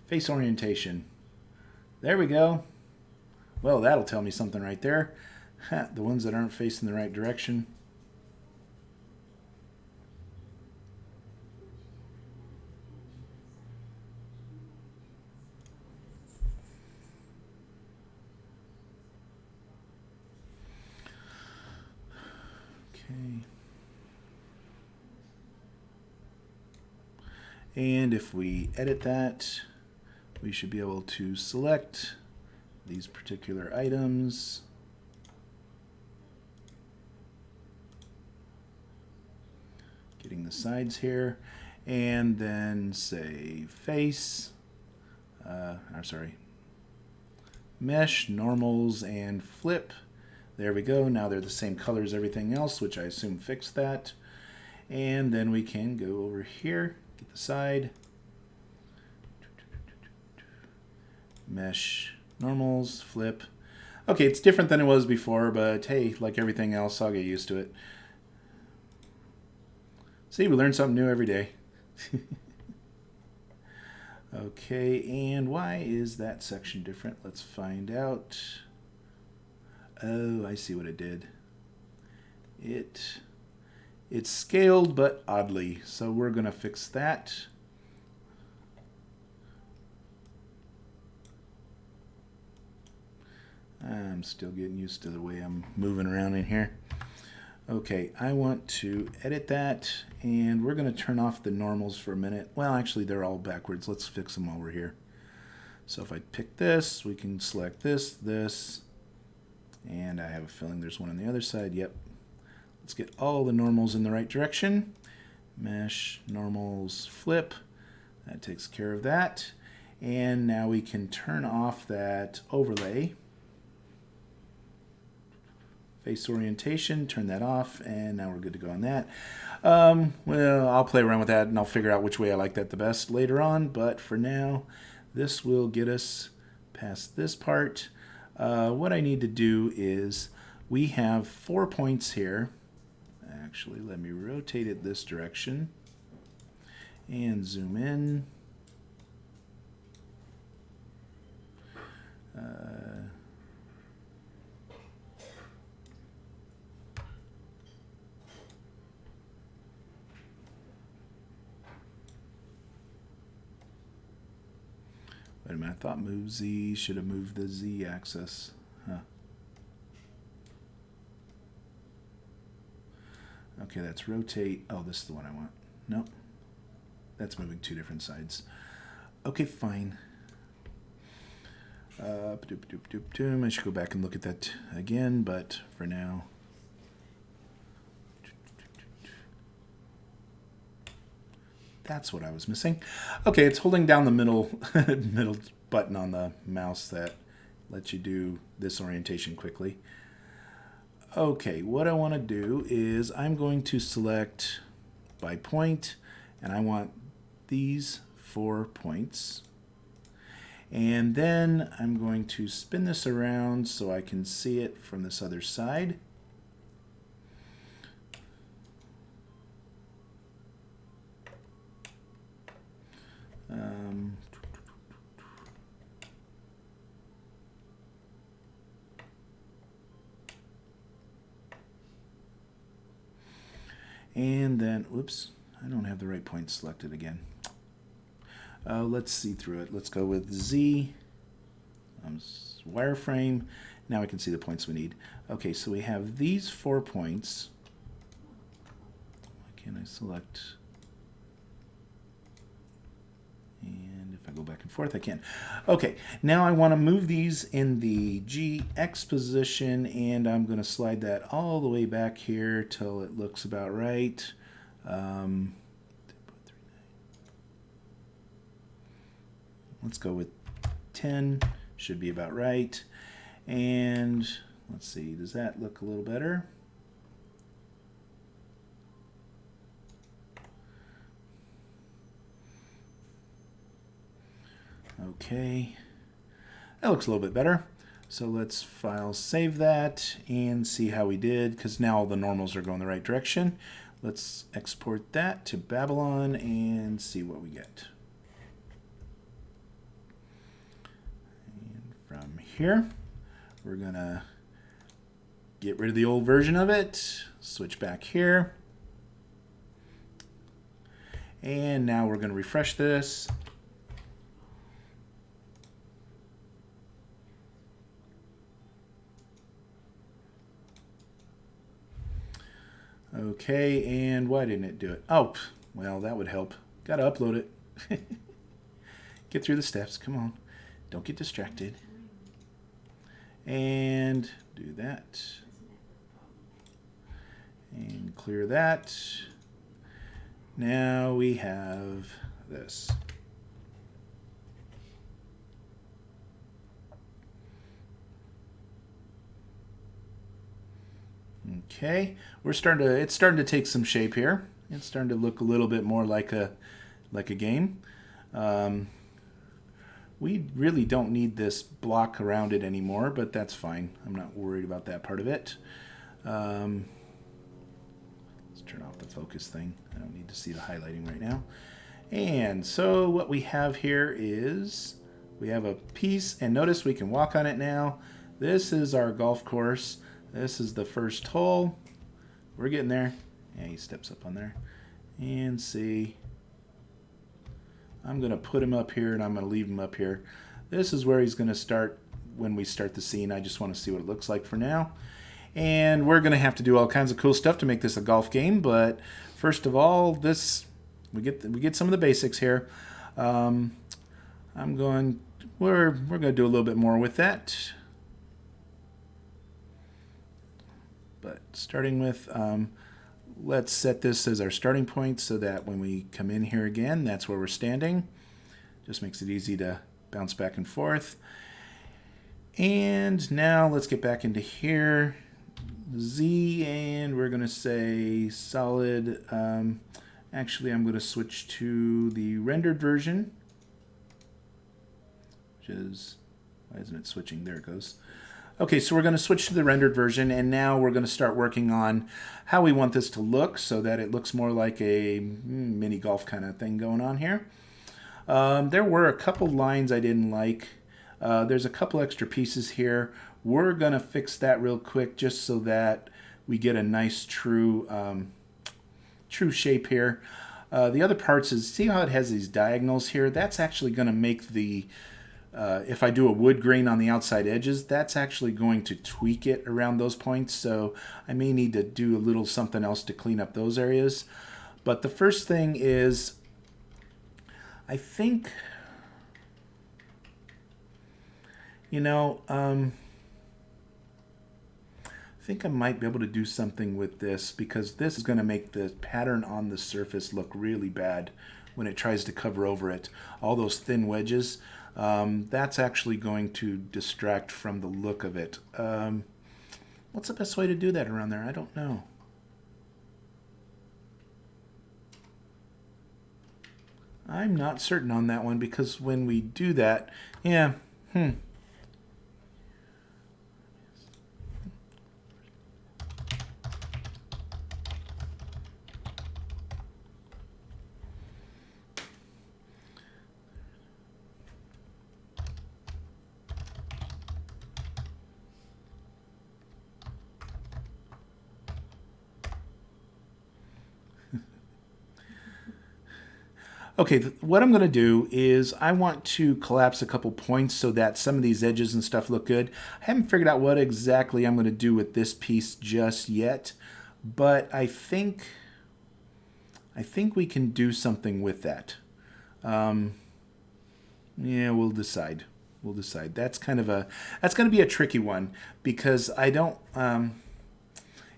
Face orientation. There we go. Well, that'll tell me something right there. The ones that aren't facing the right direction. Okay. And if we edit that, we should be able to select these particular items. Getting the sides here, and then say face, I'm sorry, mesh, normals, and flip. There we go. Now they're the same color as everything else, which I assume fixed that. And then we can go over here, get the side, mesh, normals, flip. Okay, it's different than it was before, but hey, like everything else, I'll get used to it. See, we learn something new every day. Okay, and why is that section different? Let's find out. Oh, I see what it did. It's scaled, but oddly. So we're going to fix that. I'm still getting used to the way I'm moving around in here. Okay, I want to edit that, and we're going to turn off the normals for a minute. Well, actually, they're all backwards. Let's fix them while we're here. So if I pick this, we can select this, this, and I have a feeling there's one on the other side. Yep. Let's get all the normals in the right direction. Mesh, normals, flip. That takes care of that. And now we can turn off that overlay. Face orientation, turn that off, and now we're good to go on that. Well, I'll play around with that, and I'll figure out which way I like that the best later on. But for now, this will get us past this part. What I need to do is, we have 4 points here. Actually, let me rotate it this direction and zoom in. Wait a minute, I thought move Z should have moved the Z axis. Huh. Okay, that's rotate. Oh, this is the one I want. Nope. That's moving 2 different sides. Okay, fine. I should go back and look at that again, but for now. That's what I was missing. Okay, it's holding down the middle button on the mouse that lets you do this orientation quickly. Okay, what I want to do is I'm going to select by point, and I want these 4 points. And then I'm going to spin this around so I can see it from this other side. And then, whoops, I don't have the right point selected again. Let's see through it. Let's go with Z, wireframe. Now we can see the points we need. Okay, so we have these 4 points. Why can't I select? And if I go back and forth, I can. Okay, now I want to move these in the GX position, and I'm going to slide that all the way back here till it looks about right. Let's go with 10, should be about right. And let's see, does that look a little better? Okay, that looks a little bit better. So let's file save that and see how we did, because now all the normals are going the right direction. Let's export that to Babylon and see what we get. And from here, we're gonna get rid of the old version of it, switch back here. And now we're gonna refresh this. Okay, and why didn't it do it? Oh, well, that would help. Gotta upload it. Get through the steps, come on. Don't get distracted. And do that. And clear that. Now we have this. Okay, it's starting to take some shape here. It's starting to look a little bit more like a game. We really don't need this block around it anymore, but that's fine. I'm not worried about that part of it. Let's turn off the focus thing. I don't need to see the highlighting right now. And so what we have here is we have a piece, and notice we can walk on it now. This is our golf course. This is the first hole. We're getting there. Yeah, he steps up on there. And see. I'm going to put him up here, and I'm going to leave him up here. This is where he's going to start when we start the scene. I just want to see what it looks like for now. And we're going to have to do all kinds of cool stuff to make this a golf game. But first of all, we get some of the basics here. We're going to do a little bit more with that. But starting with, let's set this as our starting point so that when we come in here again, that's where we're standing. Just makes it easy to bounce back and forth. And now let's get back into here. Z, and we're going to say solid. Actually, I'm going to switch to the rendered version, which is, why isn't it switching? There it goes. Okay, so we're going to switch to the rendered version, and now we're going to start working on how we want this to look so that it looks more like a mini golf kind of thing going on here. There were a couple lines I didn't like. There's a couple extra pieces here. We're going to fix that real quick just so that we get a nice true shape here. The other parts is, see how it has these diagonals here? That's actually going to make the if I do a wood grain on the outside edges, that's actually going to tweak it around those points. So I may need to do a little something else to clean up those areas. But the first thing is, I think, I think I might be able to do something with this, because this is going to make the pattern on the surface look really bad when it tries to cover over it. All those thin wedges. That's actually going to distract from the look of it. What's the best way to do that around there? I don't know. I'm not certain on that one, because when we do that, yeah, Okay, what I'm going to do is I want to collapse a couple points so that some of these edges and stuff look good. I haven't figured out what exactly I'm going to do with this piece just yet, but I think we can do something with that. Yeah, we'll decide. We'll decide. That's going to be a tricky one because I don't.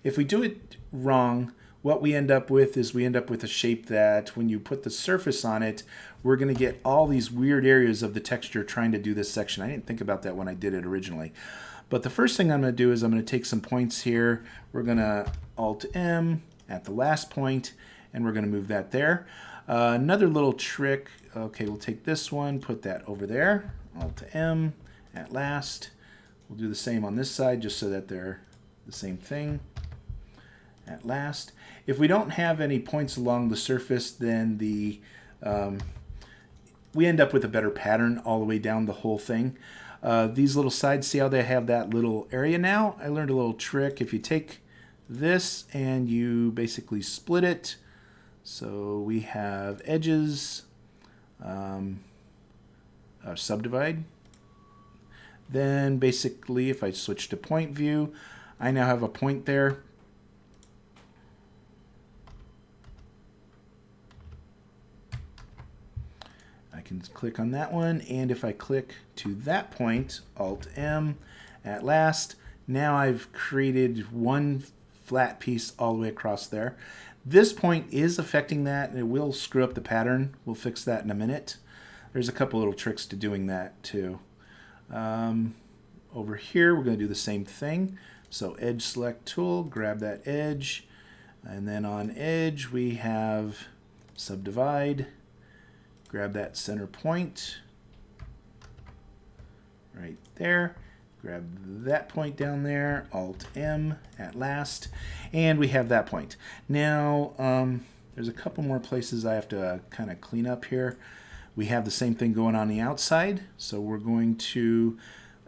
If we do it wrong, what we end up with is we end up with a shape that when you put the surface on it, we're going to get all these weird areas of the texture trying to do this section. I didn't think about that when I did it originally. But the first thing I'm going to do is I'm going to take some points here. We're going to Alt-M at the last point, and we're going to move that there. Another little trick, okay, we'll take this one, put that over there, Alt-M at last. We'll do the same on this side just so that they're the same thing at last. If we don't have any points along the surface, then we end up with a better pattern all the way down the whole thing. These little sides, see how they have that little area now? I learned a little trick. If you take this and you basically split it, so we have edges, subdivide. Then basically if I switch to point view, I now have a point there. I can click on that one, and if I click to that point, Alt-M at last, now I've created one flat piece all the way across there. This point is affecting that, and it will screw up the pattern. We'll fix that in a minute. There's a couple little tricks to doing that too. Over here, we're going to do the same thing. So Edge Select Tool, grab that edge, and then on Edge we have Subdivide. Grab that center point right there. Grab that point down there, Alt-M at last, and we have that point. Now, there's a couple more places I have to kind of clean up here. We have the same thing going on the outside, so we're going to,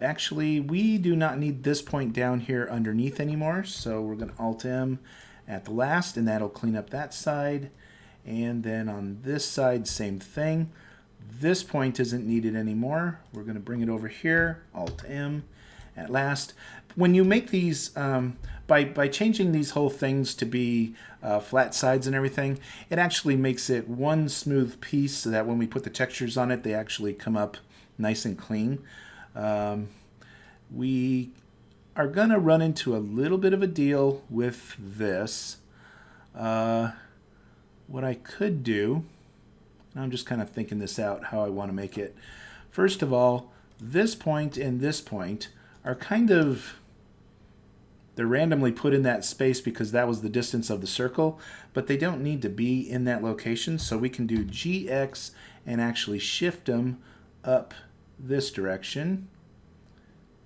actually, we do not need this point down here underneath anymore, so we're going to Alt-M at the last, and that'll clean up that side. And then on this side, same thing. This point isn't needed anymore. We're going to bring it over here, Alt-M at last. When you make these, by changing these whole things to be flat sides and everything, it actually makes it one smooth piece so that when we put the textures on it, they actually come up nice and clean. We are going to run into a little bit of a deal with this. What I could do, and I'm just kind of thinking this out, how I want to make it. First of all, this point and this point are kind of, they're randomly put in that space because that was the distance of the circle, but they don't need to be in that location. So we can do GX and actually shift them up this direction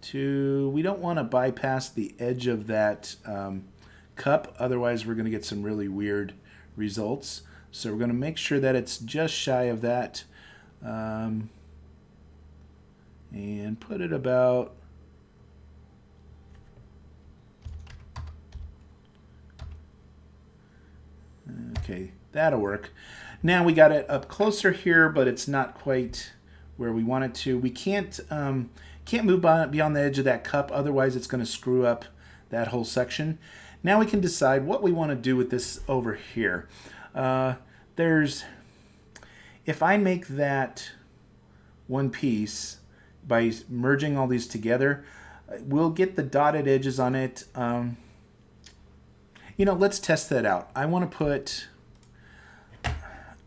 to, we don't want to bypass the edge of that cup, otherwise we're going to get some really weird results. So we're going to make sure that it's just shy of that, and put it about, okay, that'll work. Now we got it up closer here, but it's not quite where we want it to. We can't move beyond the edge of that cup, otherwise it's going to screw up that whole section. Now we can decide what we want to do with this over here. If I make that one piece by merging all these together, we'll get the dotted edges on it. Let's test that out. I want to put,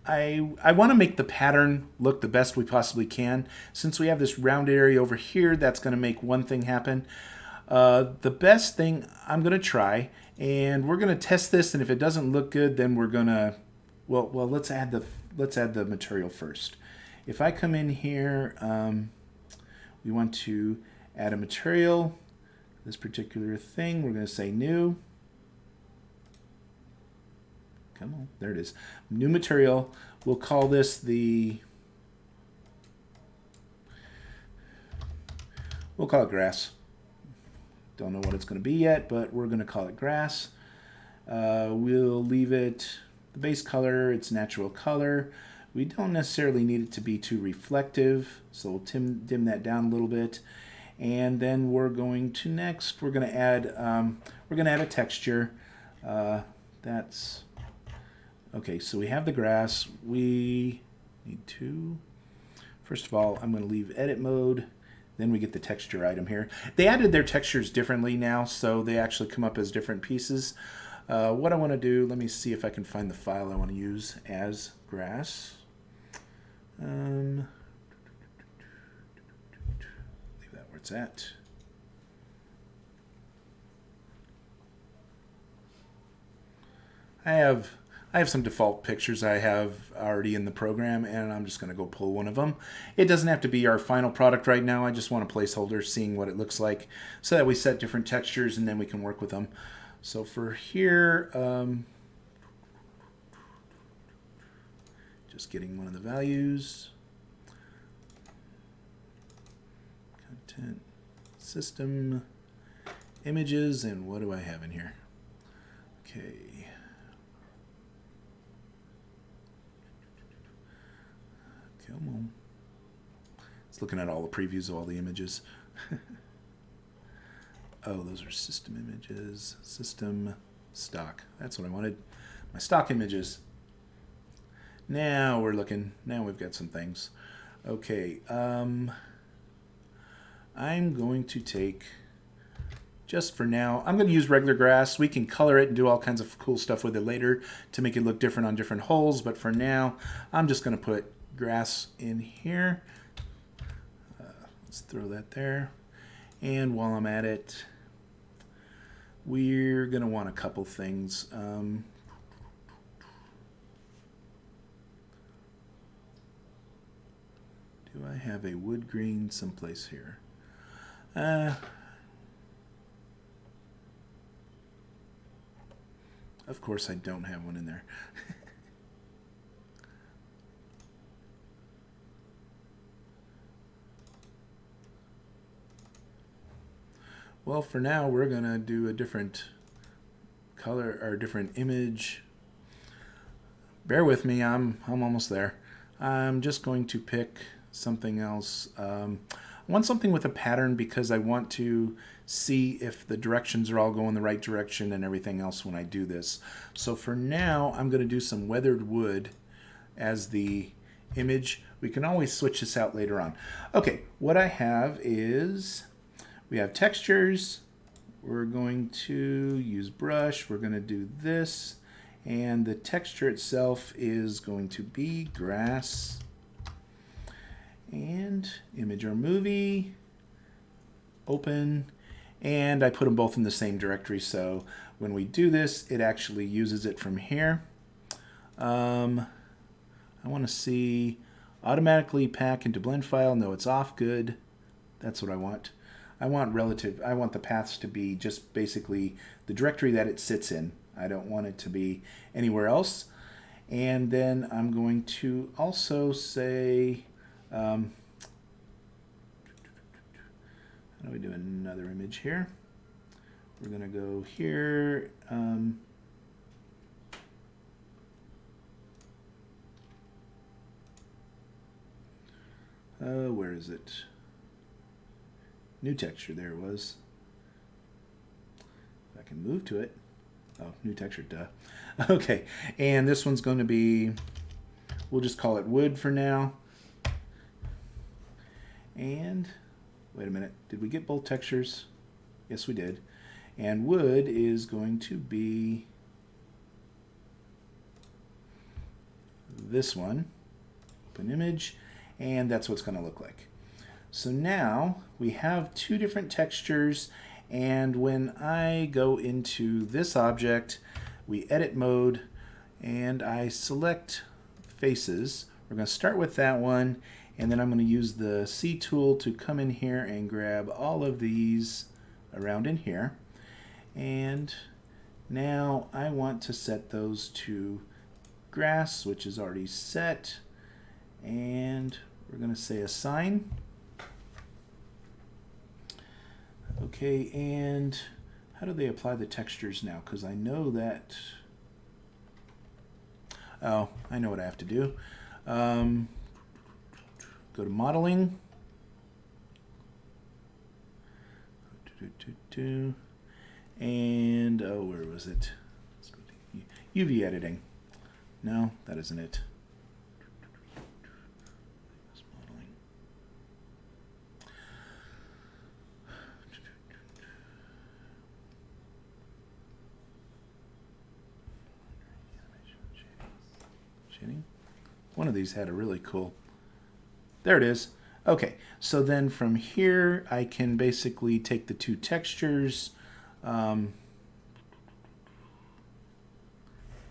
I want to make the pattern look the best we possibly can. Since we have this rounded area over here, that's going to make one thing happen. The best thing I'm going to try, and we're going to test this, and if it doesn't look good, then we're going to, well, let's add the material first. If I come in here, we want to add a material, this particular thing, we're going to say new. Come on, there it is. New material. We'll call this we'll call it grass. Don't know what it's going to be yet, but we're going to call it grass. We'll leave it the base color, its natural color. We don't necessarily need it to be too reflective, so we'll dim that down a little bit. And then we're going to we're going to add a texture. That's okay. So we have the grass. We need to. First of all, I'm going to leave edit mode. Then we get the texture item here. They added their textures differently now, so they actually come up as different pieces. What I want to do, let me see if I can find the file I want to use as grass. Leave that where it's at. I have some default pictures I have already in the program, and I'm just going to go pull one of them. It doesn't have to be our final product right now. I just want a placeholder, seeing what it looks like, so that we set different textures and then we can work with them. So for here, just getting one of the values. Content, system, images, and what do I have in here? Okay. Come on. It's looking at all the previews of all the images. Oh, those are system images. System stock. That's what I wanted. My stock images. Now we're looking. Now we've got some things. Okay. I'm going to take, just for now, I'm going to use regular grass. We can color it and do all kinds of cool stuff with it later to make it look different on different holes. But for now, I'm just going to put grass in here. Let's throw that there. And while I'm at it, we're going to want a couple things. Do I have a wood green someplace here? Of course I don't have one in there. Well, for now, we're going to do a different color or different image. Bear with me, I'm almost there. I'm just going to pick something else. I want something with a pattern because I want to see if the directions are all going the right direction and everything else when I do this. So for now, I'm going to do some weathered wood as the image. We can always switch this out later on. Okay, what I have is, we have textures. We're going to use brush. We're going to do this. And the texture itself is going to be grass. And image or movie. Open. And I put them both in the same directory. So when we do this, it actually uses it from here. I want to see automatically pack into blend file. No, it's off. Good. That's what I want. I want the paths to be just basically the directory that it sits in. I don't want it to be anywhere else. And then I'm going to also say, how do we do another image here? We're going to go here. Where is it? New texture, there it was. If I can move to it. Oh, new texture, duh. Okay, and this one's going to be, we'll just call it wood for now. And, wait a minute, did we get both textures? Yes, we did. And wood is going to be this one. Open image, and that's what it's going to look like. So now we have two different textures, and when I go into this object, we edit mode, and I select faces. We're going to start with that one, and then I'm going to use the C tool to come in here and grab all of these around in here. And now I want to set those to grass, which is already set, and we're going to say assign. Okay, and how do they apply the textures now? Because I know that, oh, I know what I have to do. Go to modeling. And, oh, where was it? Let's go to UV editing. No, that isn't it. Modeling. Shading. One of these had a really cool. There it is. Okay, so then from here I can basically take the two textures. Is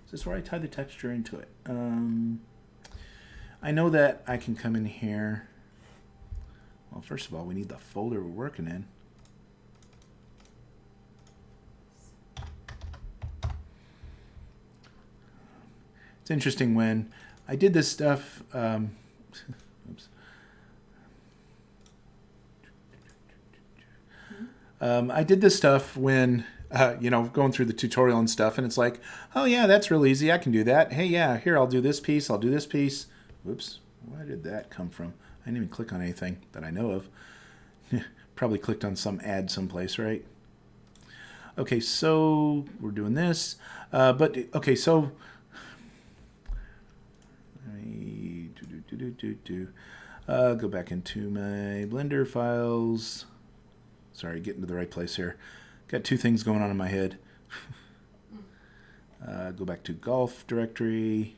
this where I tie the texture into it? I know that I can come in here. Well, first of all, we need the folder we're working in. It's interesting when I did this stuff. Oops. I did this stuff when, going through the tutorial and stuff, and it's like, oh yeah, that's real easy. I can do that. Hey, yeah, here, I'll do this piece. I'll do this piece. Whoops, where did that come from? I didn't even click on anything that I know of. Probably clicked on some ad someplace, right? Okay, so we're doing this. Okay, so let me go back into my Blender files. Sorry, getting to the right place here. Got two things going on in my head. Go back to golf directory.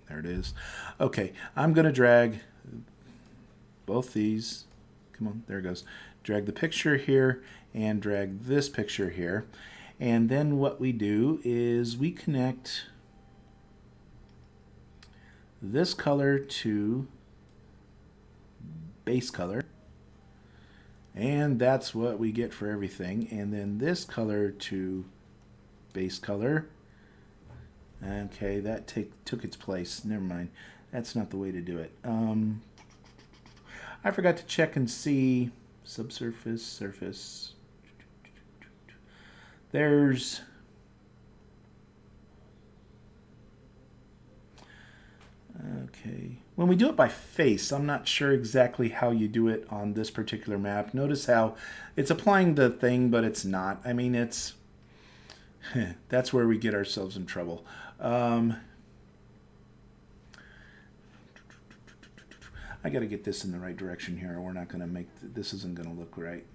There it is. Okay, I'm going to drag both these. Come on, there it goes. Drag the picture here and drag this picture here. And then what we do is we connect this color to base color. And that's what we get for everything. And then this color to base color. Okay, that took its place. Never mind. That's not the way to do it. I forgot to check and see subsurface, surface. There's okay. When we do it by face, I'm not sure exactly how you do it on this particular map. Notice how it's applying the thing, but it's not. I mean, it's that's where we get ourselves in trouble. I got to get this in the right direction here, or we're not going to make this isn't going to look right.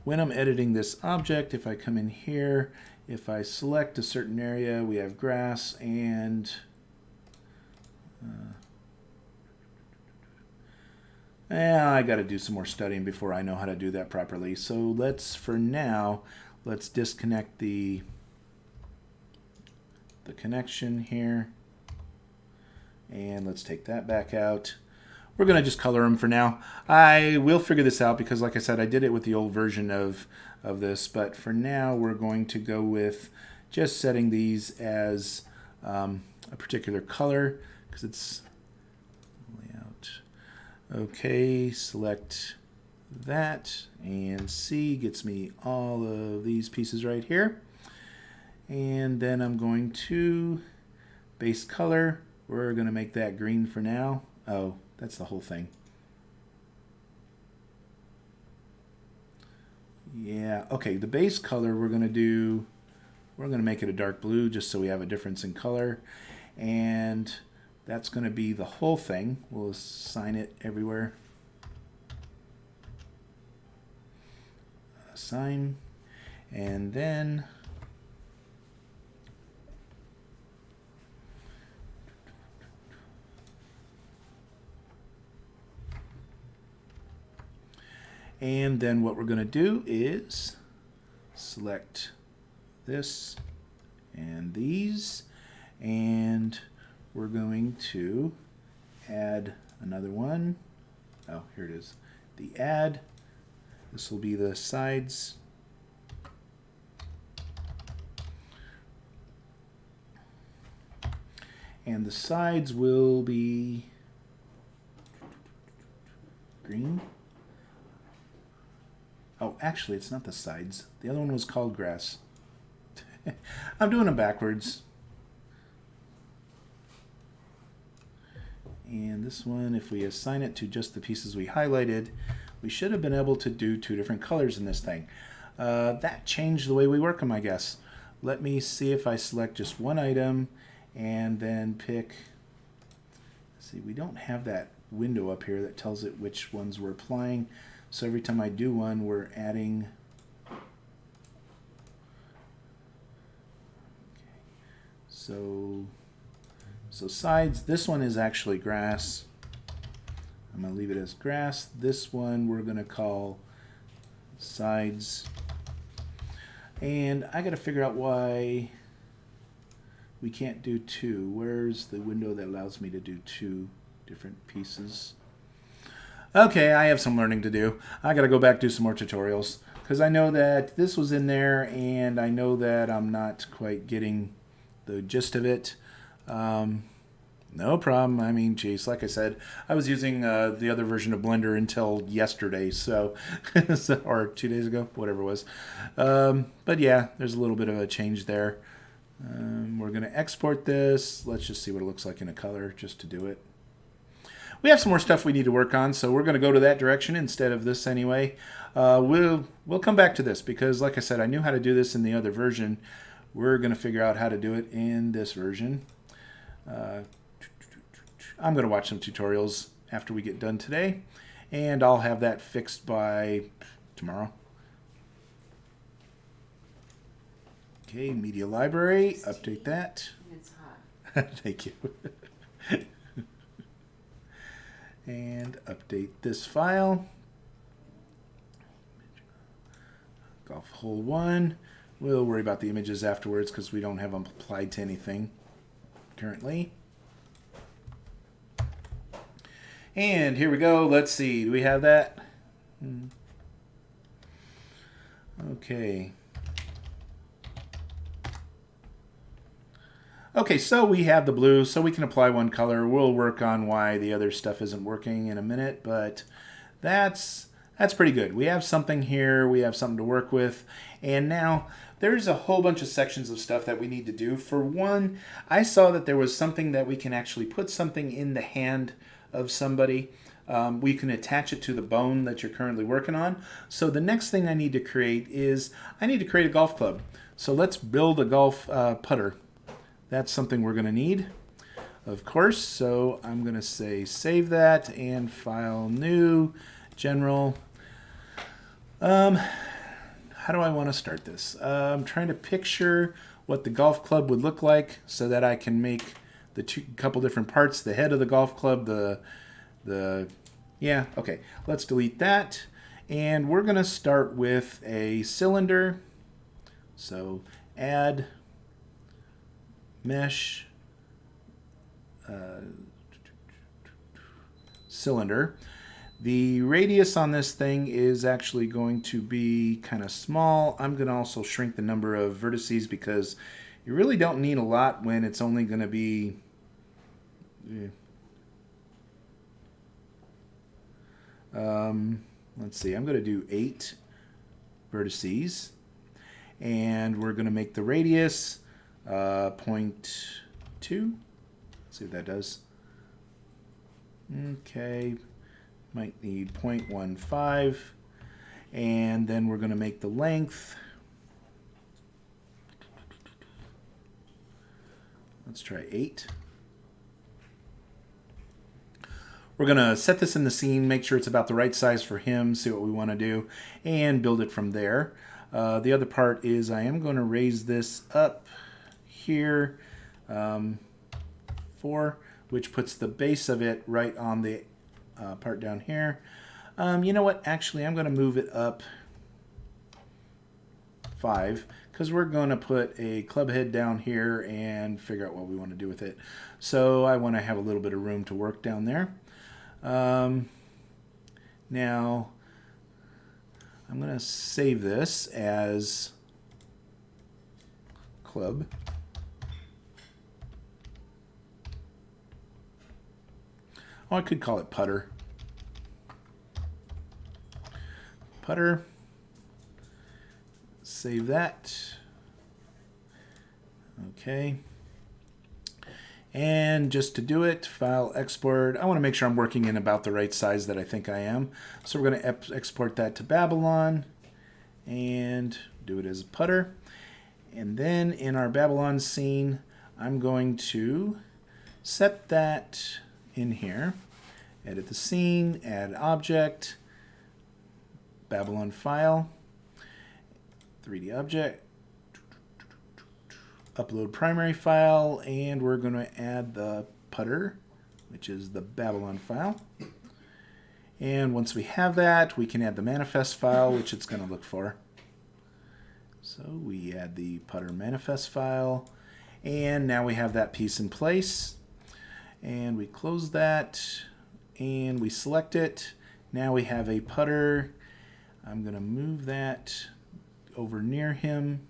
When I'm editing this object, if I come in here, if I select a certain area, we have grass and I got to do some more studying before I know how to do that properly. So for now, let's disconnect the connection here. And let's take that back out. We're going to just color them for now. I will figure this out because, like I said, I did it with the old version of this. But for now, we're going to go with just setting these as a particular color because it's layout. Okay, select that. And C gets me all of these pieces right here. And then I'm going to base color. We're going to make that green for now. Oh, that's the whole thing. Yeah, okay, the base color we're going to make it a dark blue just so we have a difference in color. And that's going to be the whole thing. We'll assign it everywhere. Assign. And then what we're going to do is select this and these, and we're going to add another one. Oh, here it is. The add. This will be the sides. And the sides will be green. Oh, actually, it's not the sides. The other one was called grass. I'm doing them backwards. And this one, if we assign it to just the pieces we highlighted, we should have been able to do two different colors in this thing. That changed the way we work them, I guess. Let me see if I select just one item and then pick. See, we don't have that window up here that tells it which ones we're applying. So every time I do one, we're adding. So sides, this one is actually grass. I'm going to leave it as grass. This one we're going to call sides. And I got to figure out why we can't do two. Where's the window that allows me to do two different pieces? Okay, I have some learning to do. I got to go back do some more tutorials because I know that this was in there and I know that I'm not quite getting the gist of it. No problem. I mean, geez, like I said, I was using the other version of Blender until yesterday, so or 2 days ago, whatever it was. But yeah, there's a little bit of a change there. We're going to export this. Let's just see what it looks like in a color just to do it. We have some more stuff we need to work on, so we're going to go to that direction instead of this anyway. We'll come back to this because, like I said, I knew how to do this in the other version. We're going to figure out how to do it in this version. I'm going to watch some tutorials after we get done today, and I'll have that fixed by tomorrow. Okay, media library, update that. It's hot. Thank you. And update this file. Golf hole 1. We'll worry about the images afterwards because we don't have them applied to anything currently. And here we go. Let's see. Do we have that? Okay. Okay, so we have the blue, so we can apply one color. We'll work on why the other stuff isn't working in a minute, but that's pretty good. We have something here. We have something to work with. And now there's a whole bunch of sections of stuff that we need to do. For one, I saw that there was something that we can actually put something in the hand of somebody. We can attach it to the bone that you're currently working on. So the next thing I need to create is I need to create a golf club. So let's build a golf putter. That's something we're going to need, of course. So I'm going to say save that and file new, general. How do I want to start this? I'm trying to picture what the golf club would look like so that I can make the couple different parts, the head of the golf club, yeah, okay. Let's delete that. And we're going to start with a cylinder. So add mesh cylinder. The radius on this thing is actually going to be kind of small. I'm going to also shrink the number of vertices because you really don't need a lot when it's only going to be let's see, I'm going to do 8 vertices and we're going to make the radius 0.2. Let's see what that does. Okay, might need 0.15 and then we're going to make the length. Let's try 8. We're going to set this in the scene, make sure it's about the right size for him, see what we want to do, and build it from there. The other part is I am going to raise this up here 4, which puts the base of it right on the part down here. You know what? Actually, I'm going to move it up 5 because we're going to put a club head down here and figure out what we want to do with it. So I want to have a little bit of room to work down there. Now I'm going to save this as club. Oh, I could call it putter. Putter. save that. Okay. And just to do it, file export. I want to make sure I'm working in about the right size that I think I am. So we're going to export that to Babylon and do it as a putter. And then in our Babylon scene, I'm going to set that in here. Edit the scene, add object, Babylon file, 3D object, upload primary file, and we're going to add the putter, which is the Babylon file. And once we have that, we can add the manifest file, which it's going to look for. So we add the putter manifest file, and now we have that piece in place. And we close that, and we select it. Now we have a putter. I'm going to move that over near him.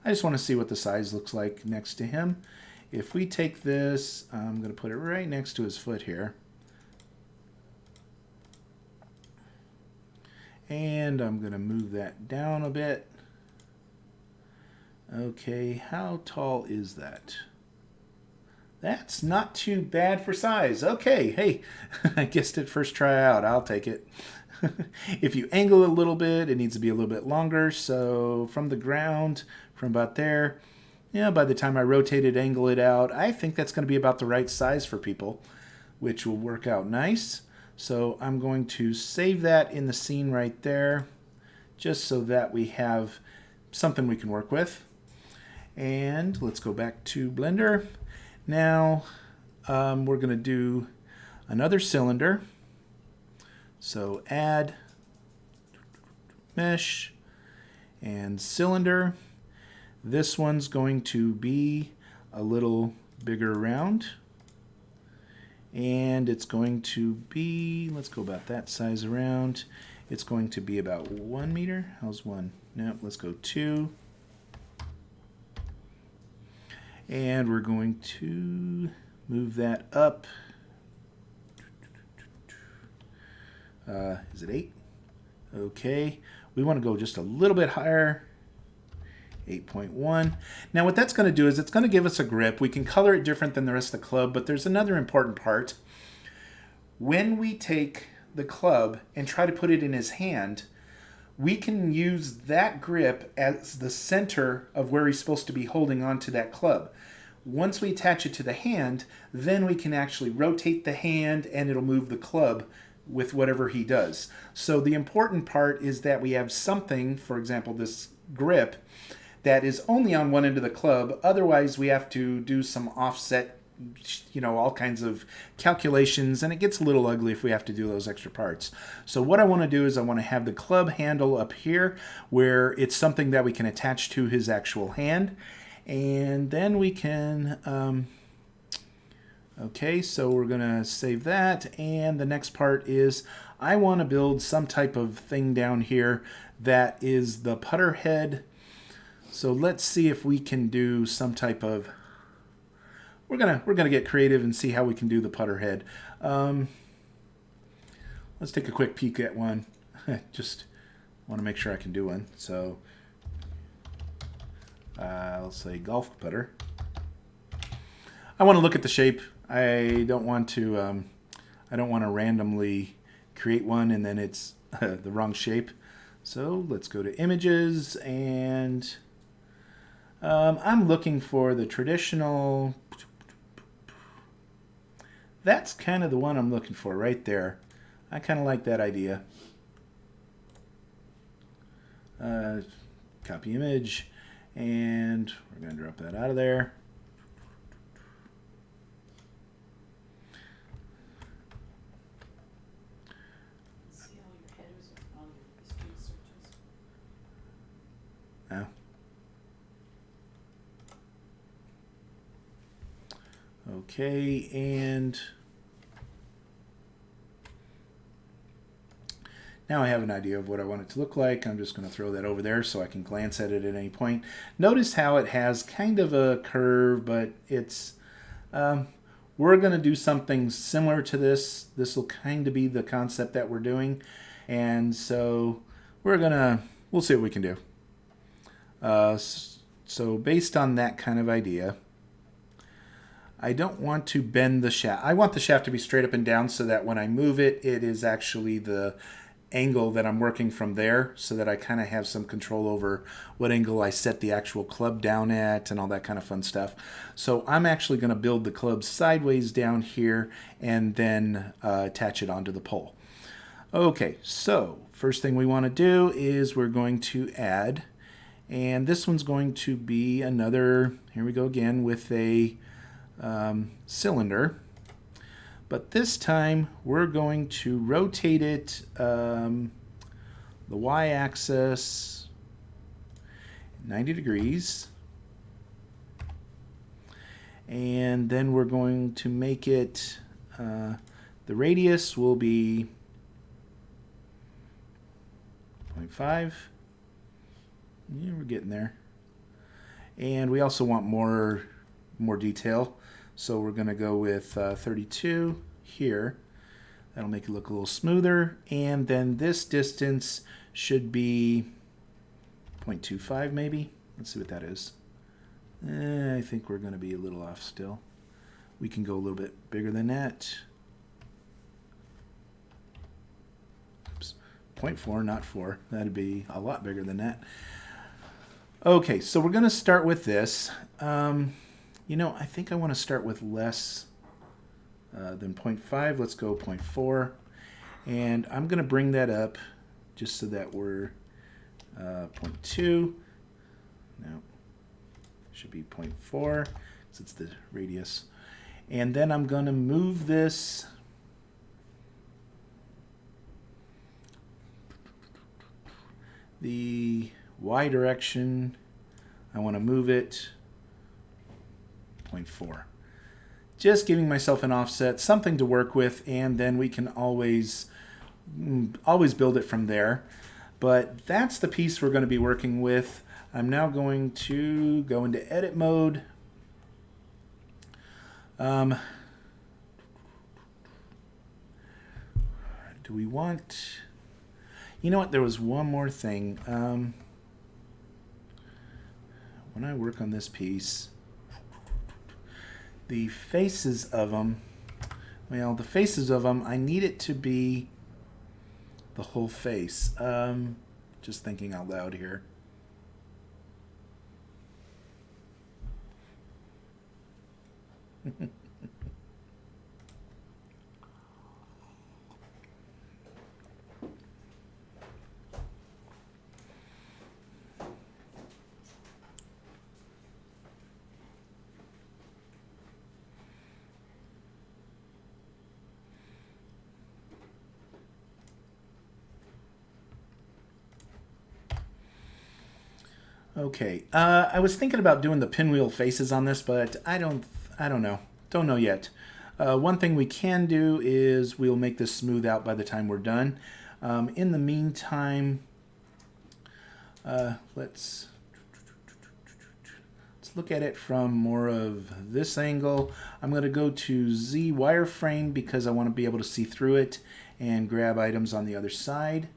I just want to see what the size looks like next to him. If we take this, I'm going to put it right next to his foot here. And I'm going to move that down a bit. Okay, how tall is that? That's not too bad for size. Okay, hey, I guessed it first try out. I'll take it. If you angle it a little bit, it needs to be a little bit longer. So from the ground, from about there, yeah, by the time I rotate it, angle it out, I think that's going to be about the right size for people, which will work out nice. So I'm going to save that in the scene right there, just so that we have something we can work with. And let's go back to Blender. Now we're going to do another cylinder. So add mesh and cylinder. This one's going to be a little bigger around. And it's going to be, let's go about that size around. It's going to be about 1 meter. How's 1? No, let's go 2. And we're going to move that up. Is it 8? Okay. We want to go just a little bit higher. 8.1. Now what that's going to do is it's going to give us a grip. We can color it different than the rest of the club, but there's another important part. When we take the club and try to put it in his hand, we can use that grip as the center of where he's supposed to be holding on to that club. Once we attach it to the hand, then we can actually rotate the hand and it'll move the club with whatever he does. So the important part is that we have something, for example, this grip, that is only on one end of the club. Otherwise, we have to do some offset, all kinds of calculations, and it gets a little ugly if we have to do those extra parts. So what I want to do is I want to have the club handle up here where it's something that we can attach to his actual hand. And then we can, okay, so we're going to save that. And the next part is I want to build some type of thing down here that is the putter head. So let's see if we can do some type of, we're gonna get creative and see how we can do the putter head. Let's take a quick peek at one. Just want to make sure I can do one. So I'll say golf putter. I want to look at the shape. I don't want to randomly create one and then it's the wrong shape. So let's go to images and I'm looking for the traditional. That's kind of the one I'm looking for right there. I kind of like that idea. Copy image, and we're going to drop that out of there. See how your headers are on your history searches? Yeah. Okay, and now I have an idea of what I want it to look like. I'm just going to throw that over there so I can glance at it at any point. Notice how it has kind of a curve, but it's we're going to do something similar to this. This will kind of be the concept that we're doing. And so we'll see what we can do. So based on that kind of idea, I don't want to bend the shaft. I want the shaft to be straight up and down so that when I move it, it is actually the angle that I'm working from there, so that I kind of have some control over what angle I set the actual club down at and all that kind of fun stuff. So I'm actually going to build the club sideways down here and then attach it onto the pole. Okay, so first thing we want to do is we're going to add, and this one's going to be another, here we go again with a cylinder. But this time we're going to rotate it the y-axis 90 degrees. And then we're going to make it, the radius will be 0.5. Yeah, we're getting there. And we also want more detail. So we're going to go with 32 here. That'll make it look a little smoother. And then this distance should be 0.25 maybe. Let's see what that is. I think we're going to be a little off still. We can go a little bit bigger than that. Oops. 0.4, not 4. That'd be a lot bigger than that. Okay, so we're going to start with this. You know, I think I want to start with less than 0.5. Let's go 0.4. And I'm going to bring that up just so that we're 0.2. No, should be 0.4 because it's the radius. And then I'm going to move this the y direction. I want to move it 0.4. Just giving myself an offset, something to work with, and then we can always build it from there. But that's the piece we're going to be working with. I'm now going to go into edit mode. Do we want... You know what? There was one more thing. When I work on this piece, the faces of them, well, the faces of them, I need it to be the whole face. Just thinking out loud here. Okay, I was thinking about doing the pinwheel faces on this, but I don't know. Don't know yet. One thing we can do is we'll make this smooth out by the time we're done. In the meantime, let's look at it from more of this angle. I'm going to go to Z wireframe because I want to be able to see through it and grab items on the other side.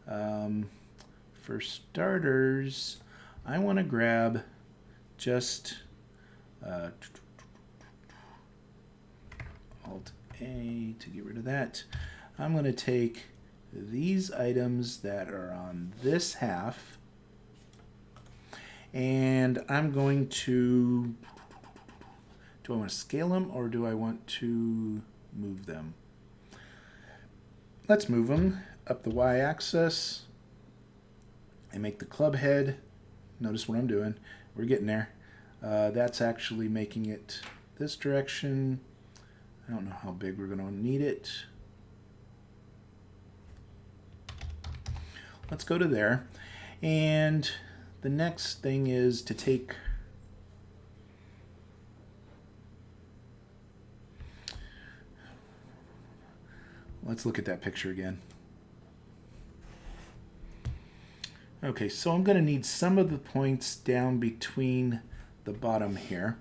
For starters, I want to grab just Alt-A to get rid of that. I'm going to take these items that are on this half, and I'm going to... Do I want to scale them or do I want to move them? Let's move them up the y-axis and make the club head. Notice what I'm doing. We're getting there. That's actually making it this direction. I don't know how big we're going to need it. Let's go to there. And the next thing is to take... Let's look at that picture again. Okay, so I'm going to need some of the points down between the bottom here.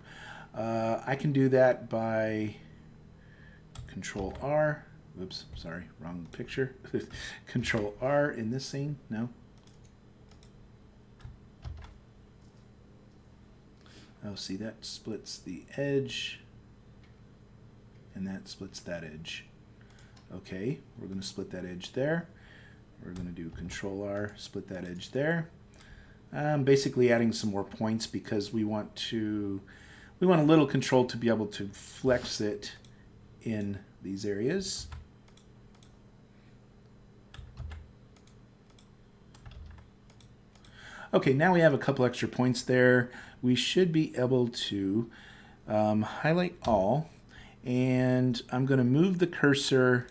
I can do that by Control R. Whoops, sorry, wrong picture. Control R in this scene. No, Oh, see, that splits the edge, and that splits that edge. Okay, we're going to split that edge there. We're going to do Control R, split that edge there. Basically adding some more points because we want a little control to be able to flex it in these areas. Okay, now we have a couple extra points there. We should be able to highlight all, and I'm going to move the cursor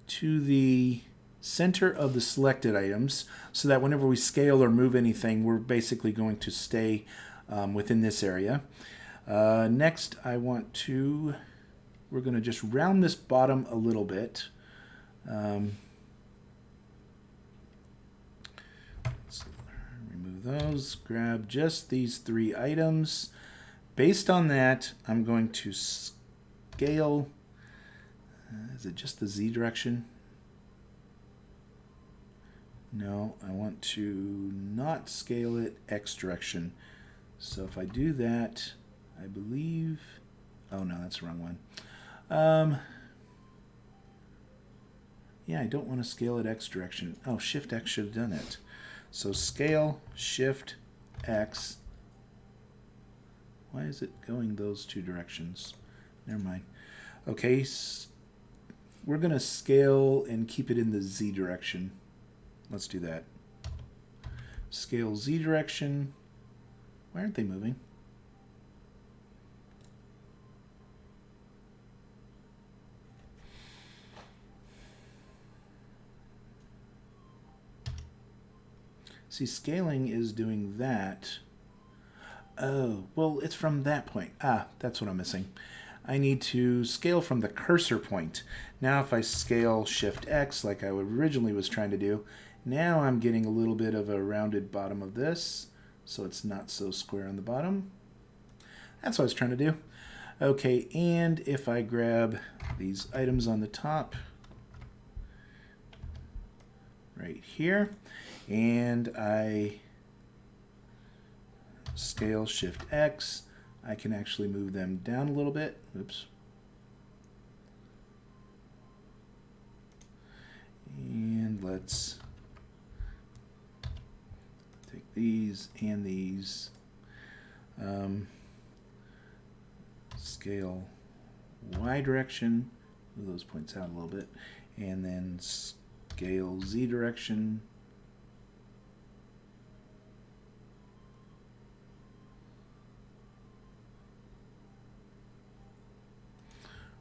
to the center of the selected items so that whenever we scale or move anything, we're basically going to stay within this area. Next, we're going to just round this bottom a little bit. Let's remove those, grab just these 3 items. Based on that, I'm going to scale. Is it just the Z direction? No, I want to not scale it X direction. So if I do that, I believe, oh no, that's the wrong one. Yeah, I don't want to scale it X direction. Oh, Shift X should have done it. So scale, Shift X. Why is it going those 2 directions? Never mind. Okay, we're going to scale and keep it in the Z direction. Let's do that. Scale Z direction. Why aren't they moving? See, scaling is doing that. Oh, well, it's from that point. Ah, that's what I'm missing. I need to scale from the cursor point. Now if I scale Shift X like I originally was trying to do, now I'm getting a little bit of a rounded bottom of this, so it's not so square on the bottom. That's what I was trying to do. Okay, and if I grab these items on the top, right here, and I scale Shift X, I can actually move them down a little bit. Oops. And let's take these and these. Scale Y direction, move those points out a little bit, and then scale Z direction.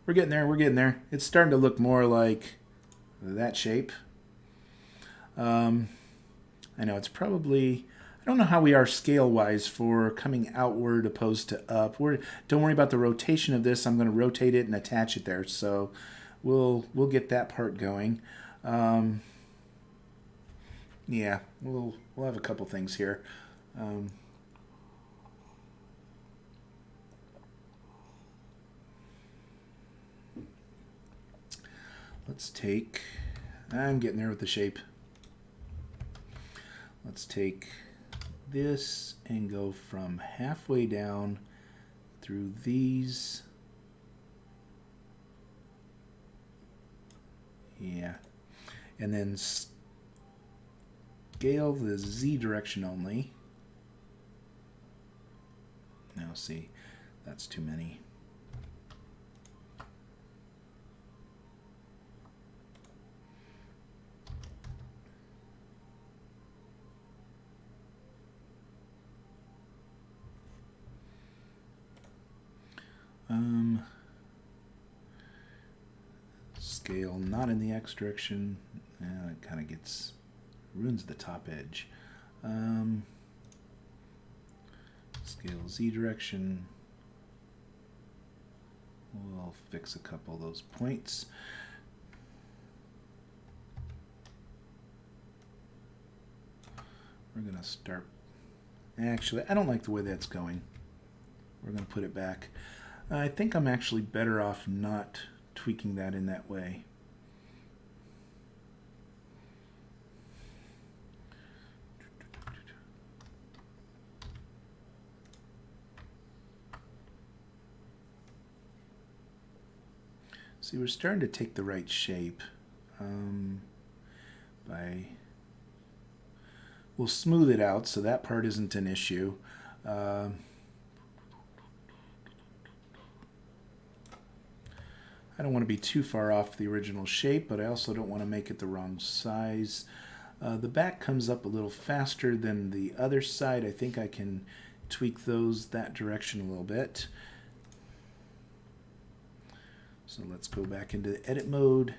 We're getting there, we're getting there. It's starting to look more like that shape. I know it's probably, I don't know how we are scale-wise for coming outward opposed to up. Don't worry about the rotation of this. I'm going to rotate it and attach it there. So we'll get that part going. Yeah, we'll have a couple things here. Let's take, I'm getting there with the shape. Let's take this and go from halfway down through these. Yeah. And then scale the Z direction only. Now see, that's too many. Scale not in the X direction. It kind of ruins the top edge. Scale Z direction. We'll fix a couple of those points. We're going to start. Actually, I don't like the way that's going. We're going to put it back. I think I'm actually better off not tweaking that in that way. See, we're starting to take the right shape. We'll smooth it out so that part isn't an issue. I don't want to be too far off the original shape, but I also don't want to make it the wrong size. The back comes up a little faster than the other side. I think I can tweak those that direction a little bit. So let's go back into the edit mode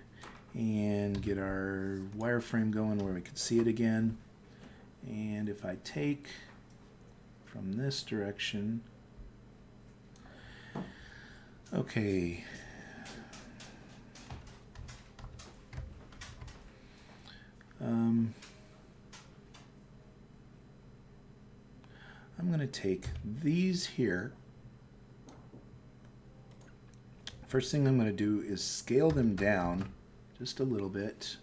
and get our wireframe going where we can see it again. And if I take from this direction, okay. I'm going to take these here. First thing I'm going to do is scale them down just a little bit.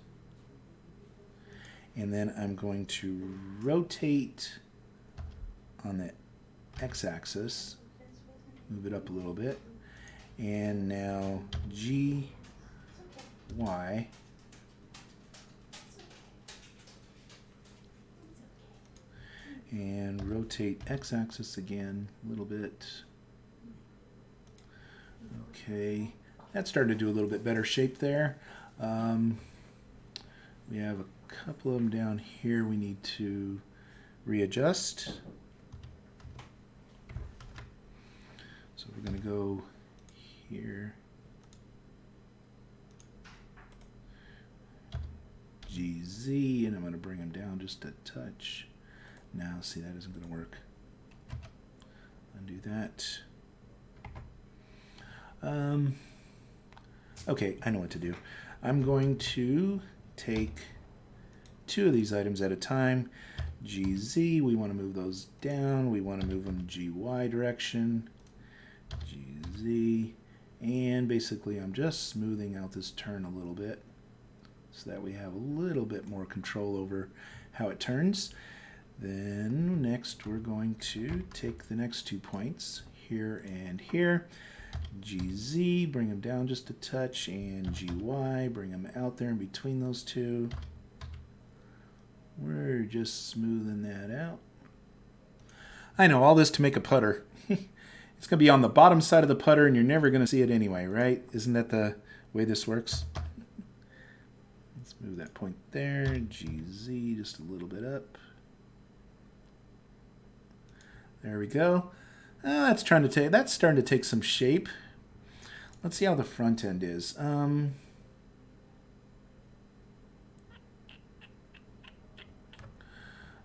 And then I'm going to rotate on the x-axis, move it up a little bit. And now G, Y. And rotate x-axis again a little bit. Okay, that's starting to do a little bit better shape there. We have a couple of them down here we need to readjust. So we're going to go here. GZ, and I'm going to bring them down just a touch. Now, see, that isn't going to work. Undo that. Okay, I know what to do. I'm going to take two of these items at a time. GZ, we want to move those down. We want to move them GY direction. GZ, and basically I'm just smoothing out this turn a little bit so that we have a little bit more control over how it turns. Then next we're going to take the next 2 points here and here. GZ, bring them down just a touch, and GY, bring them out there in between those two. We're just smoothing that out. I know, all this to make a putter. It's going to be on the bottom side of the putter and you're never going to see it anyway, right? Isn't that the way this works? Let's move that point there. GZ, just a little bit up. There we go. That's starting to take some shape. Let's see how the front end is.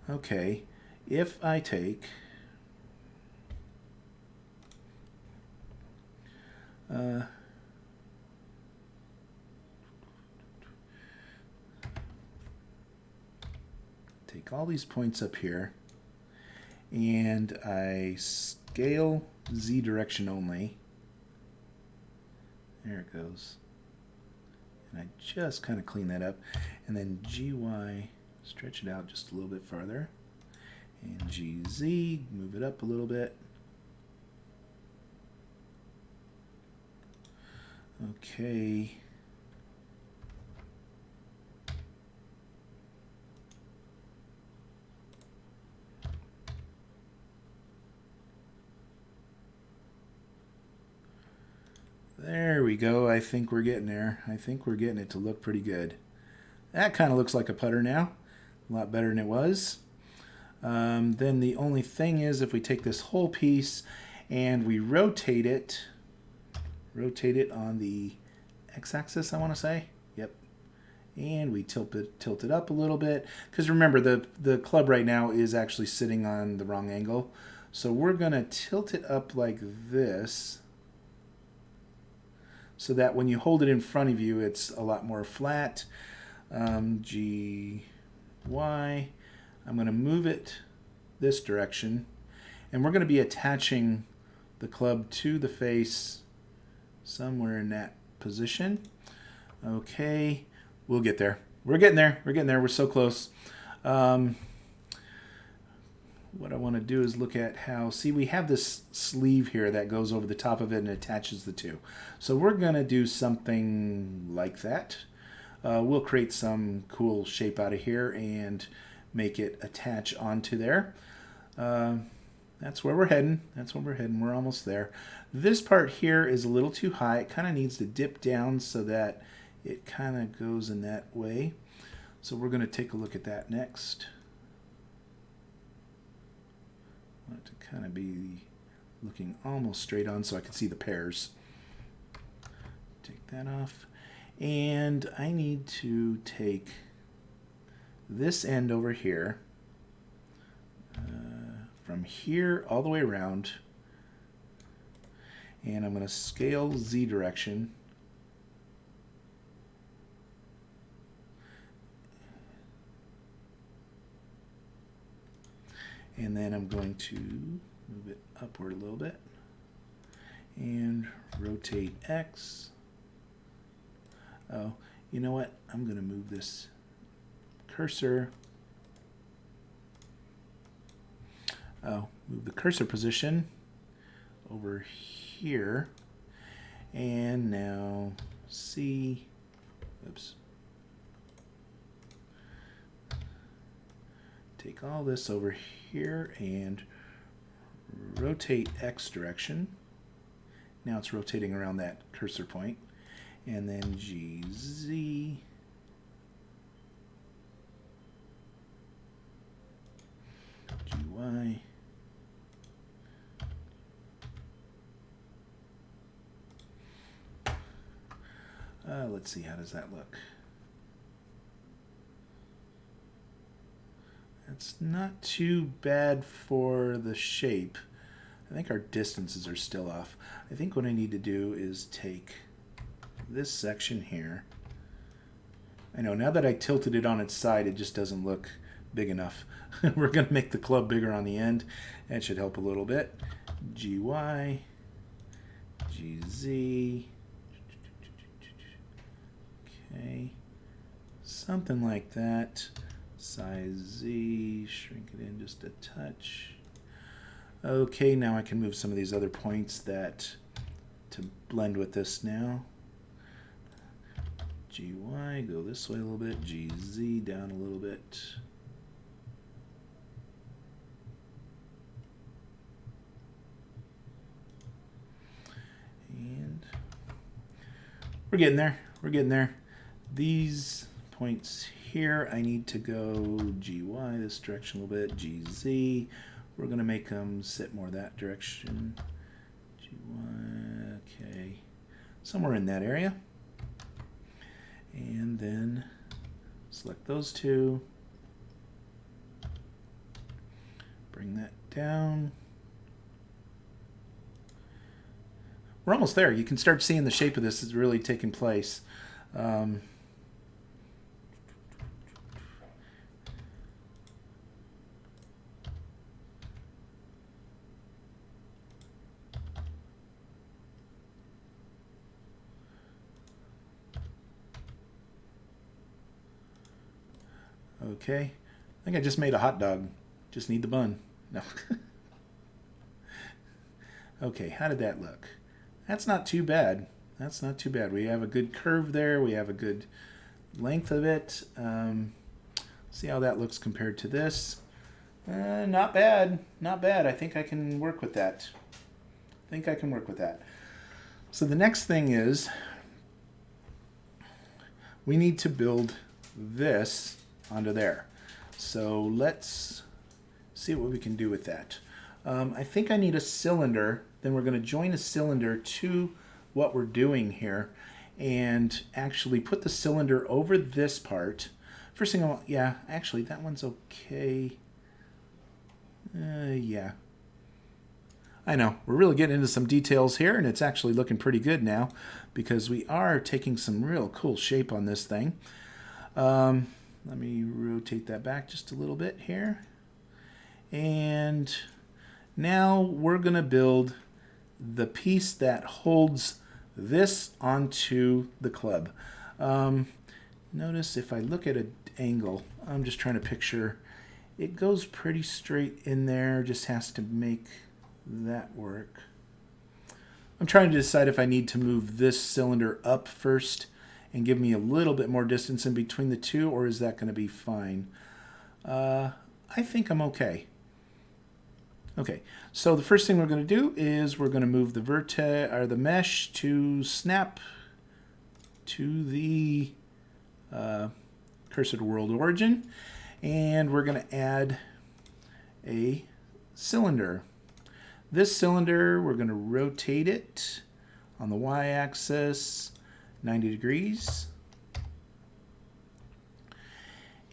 Okay, if I take all these points up here and I scale Z direction only. There it goes. And I just kind of clean that up. And then GY, stretch it out just a little bit farther. And GZ, move it up a little bit. Okay. There we go. I think we're getting there. I think we're getting it to look pretty good. That kind of looks like a putter now. A lot better than it was. Then the only thing is if we take this whole piece and we rotate it on the x-axis, I want to say. Yep. And we tilt it up a little bit. Because remember, the club right now is actually sitting on the wrong angle. So we're going to tilt it up like this, so that when you hold it in front of you, it's a lot more flat. GY, I'm going to move it this direction, and we're going to be attaching the club to the face somewhere in that position. Okay, we'll get there. We're getting there. We're getting there. We're so close. what I want to do is look at how, see, we have this sleeve here that goes over the top of it and attaches the two. So we're going to do something like that. We'll create some cool shape out of here and make it attach onto there. That's where we're heading. That's where we're heading. We're almost there. This part here is a little too high. It kind of needs to dip down so that it kind of goes in that way. So we're going to take a look at that next. I want it to kind of be looking almost straight on so I can see the pairs. Take that off. And I need to take this end over here, from here all the way around, and I'm going to scale Z direction. And then I'm going to move it upward a little bit and rotate X. Oh, you know what? I'm going to move this cursor. Oh, move the cursor position over here. And now see, oops. Take all this over here and rotate X direction. Now it's rotating around that cursor point. And then GZ. GY. Let's see, how does that look? That's not too bad for the shape. I think our distances are still off. I think what I need to do is take this section here. I know now that I tilted it on its side, it just doesn't look big enough. We're going to make the club bigger on the end. That should help a little bit. GY, GZ. Okay, something like that. Size Z, shrink it in just a touch. Okay, now I can move some of these other points that to blend with this now. GY, go this way a little bit. GZ, down a little bit. And we're getting there. We're getting there. These points here, I need to go GY this direction a little bit. GZ. We're going to make them sit more that direction. GY, okay. Somewhere in that area. And then select those two. Bring that down. We're almost there. You can start seeing the shape of this is really taking place. Okay, I think I just made a hot dog. Just need the bun. No. Okay, how did that look? That's not too bad. That's not too bad. We have a good curve there. We have a good length of it. See how that looks compared to this. Not bad. Not bad. I think I can work with that. I think I can work with that. So the next thing is we need to build this onto there. So let's see what we can do with that. I think I need a cylinder. Then we're going to join a cylinder to what we're doing here and actually put the cylinder over this part. First thing I want, yeah, actually that one's okay. Yeah. I know, we're really getting into some details here, and it's actually looking pretty good now because we are taking some real cool shape on this thing. Let me rotate that back just a little bit here. And now we're going to build the piece that holds this onto the club. Notice if I look at an angle, I'm just trying to picture it goes pretty straight in there, just has to make that work. I'm trying to decide if I need to move this cylinder up first and give me a little bit more distance in between the two, or is that going to be fine? I think I'm okay. Okay, so the first thing we're going to do is we're going to move the vertex or the mesh to snap to the cursor to world origin, and we're going to add a cylinder. This cylinder, we're going to rotate it on the y-axis 90 degrees.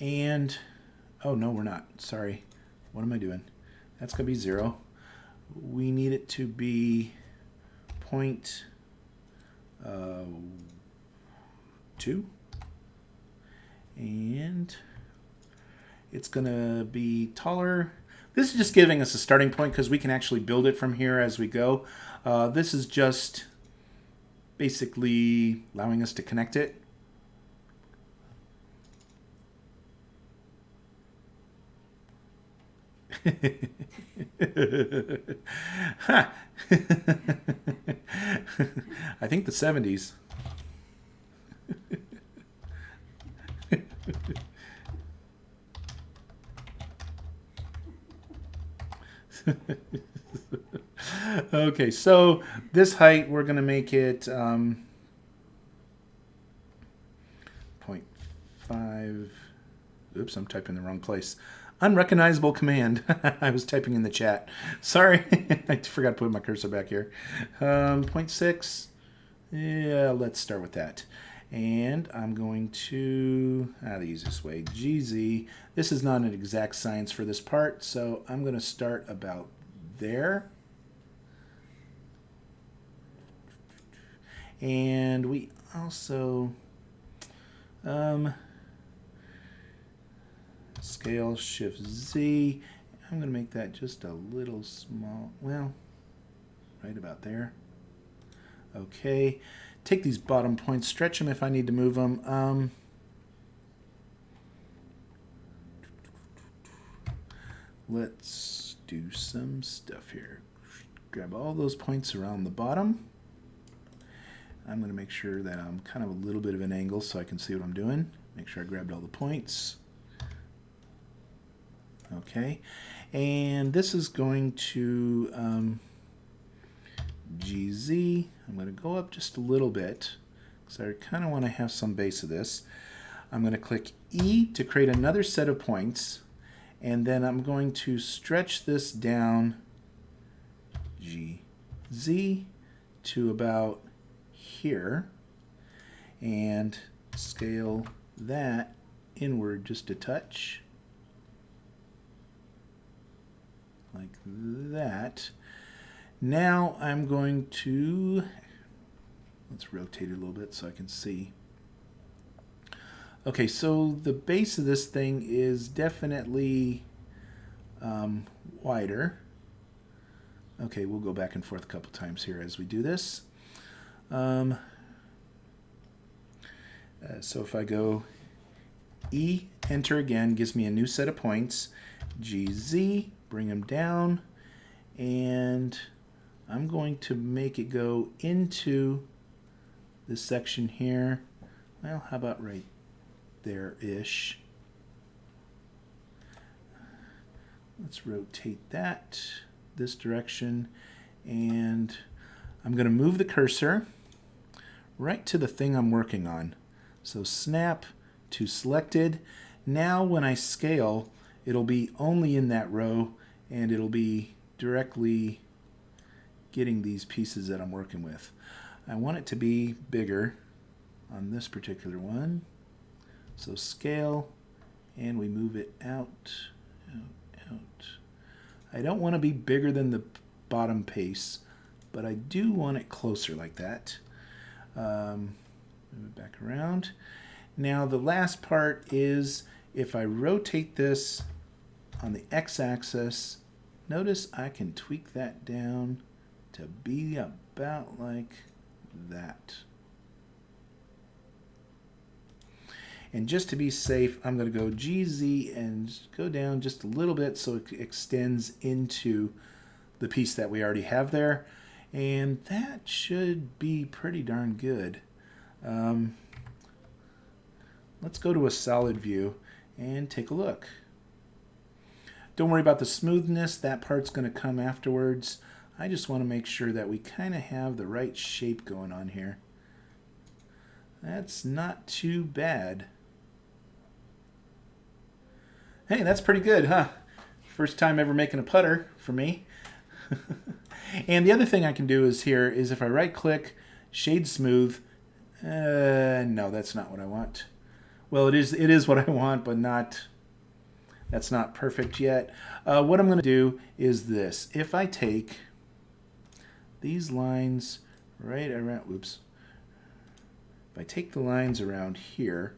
And, oh no, we're not. Sorry. What am I doing? That's going to be 0. We need it to be 0.2. And it's going to be taller. This is just giving us a starting point because we can actually build it from here as we go. This is just basically allowing us to connect it. I think the 70s. Okay, so this height, we're going to make it 0.5. Oops, I'm typing the wrong place. Unrecognizable command. I was typing in the chat. Sorry, I forgot to put my cursor back here. 0.6. Yeah, let's start with that. And I'm going to, the easiest way, GZ. This is not an exact science for this part, so I'm going to start about there. And we also scale Shift Z. I'm going to make that just a little small. Well, right about there. Okay. Take these bottom points, stretch them if I need to move them. Let's do some stuff here. Grab all those points around the bottom. I'm going to make sure that I'm kind of a little bit of an angle so I can see what I'm doing. Make sure I grabbed all the points. Okay. And this is going to GZ. I'm going to go up just a little bit because I kind of want to have some base of this. I'm going to click E to create another set of points, and then I'm going to stretch this down GZ to about here and scale that inward just a touch like that. Now I'm going to, let's rotate it a little bit so I can see. Okay, so the base of this thing is definitely wider. Okay, we'll go back and forth a couple times here as we do this. So if I go E, enter again, gives me a new set of points. GZ, bring them down, and I'm going to make it go into this section here. Well, how about right there-ish? Let's rotate that this direction, and I'm going to move the cursor right to the thing I'm working on. So snap to selected. Now when I scale, it'll be only in that row, and it'll be directly getting these pieces that I'm working with. I want it to be bigger on this particular one. So scale, and we move it out, out. I don't want to be bigger than the bottom pace, but I do want it closer like that. Move it back around. Now the last part is if I rotate this on the x-axis, notice I can tweak that down to be about like that. And just to be safe, I'm going to go GZ and go down just a little bit so it extends into the piece that we already have there. And that should be pretty darn good. Let's go to a solid view and take a look. Don't worry about the smoothness. That part's going to come afterwards. I just want to make sure that we kind of have the right shape going on here. That's not too bad. Hey, that's pretty good, huh? First time ever making a putter for me. And the other thing I can do is here is if I right click, shade smooth. No, that's not what I want. Well, it is what I want, but that's not perfect yet. What I'm going to do is this. If I take these lines right around, oops. If I take the lines around here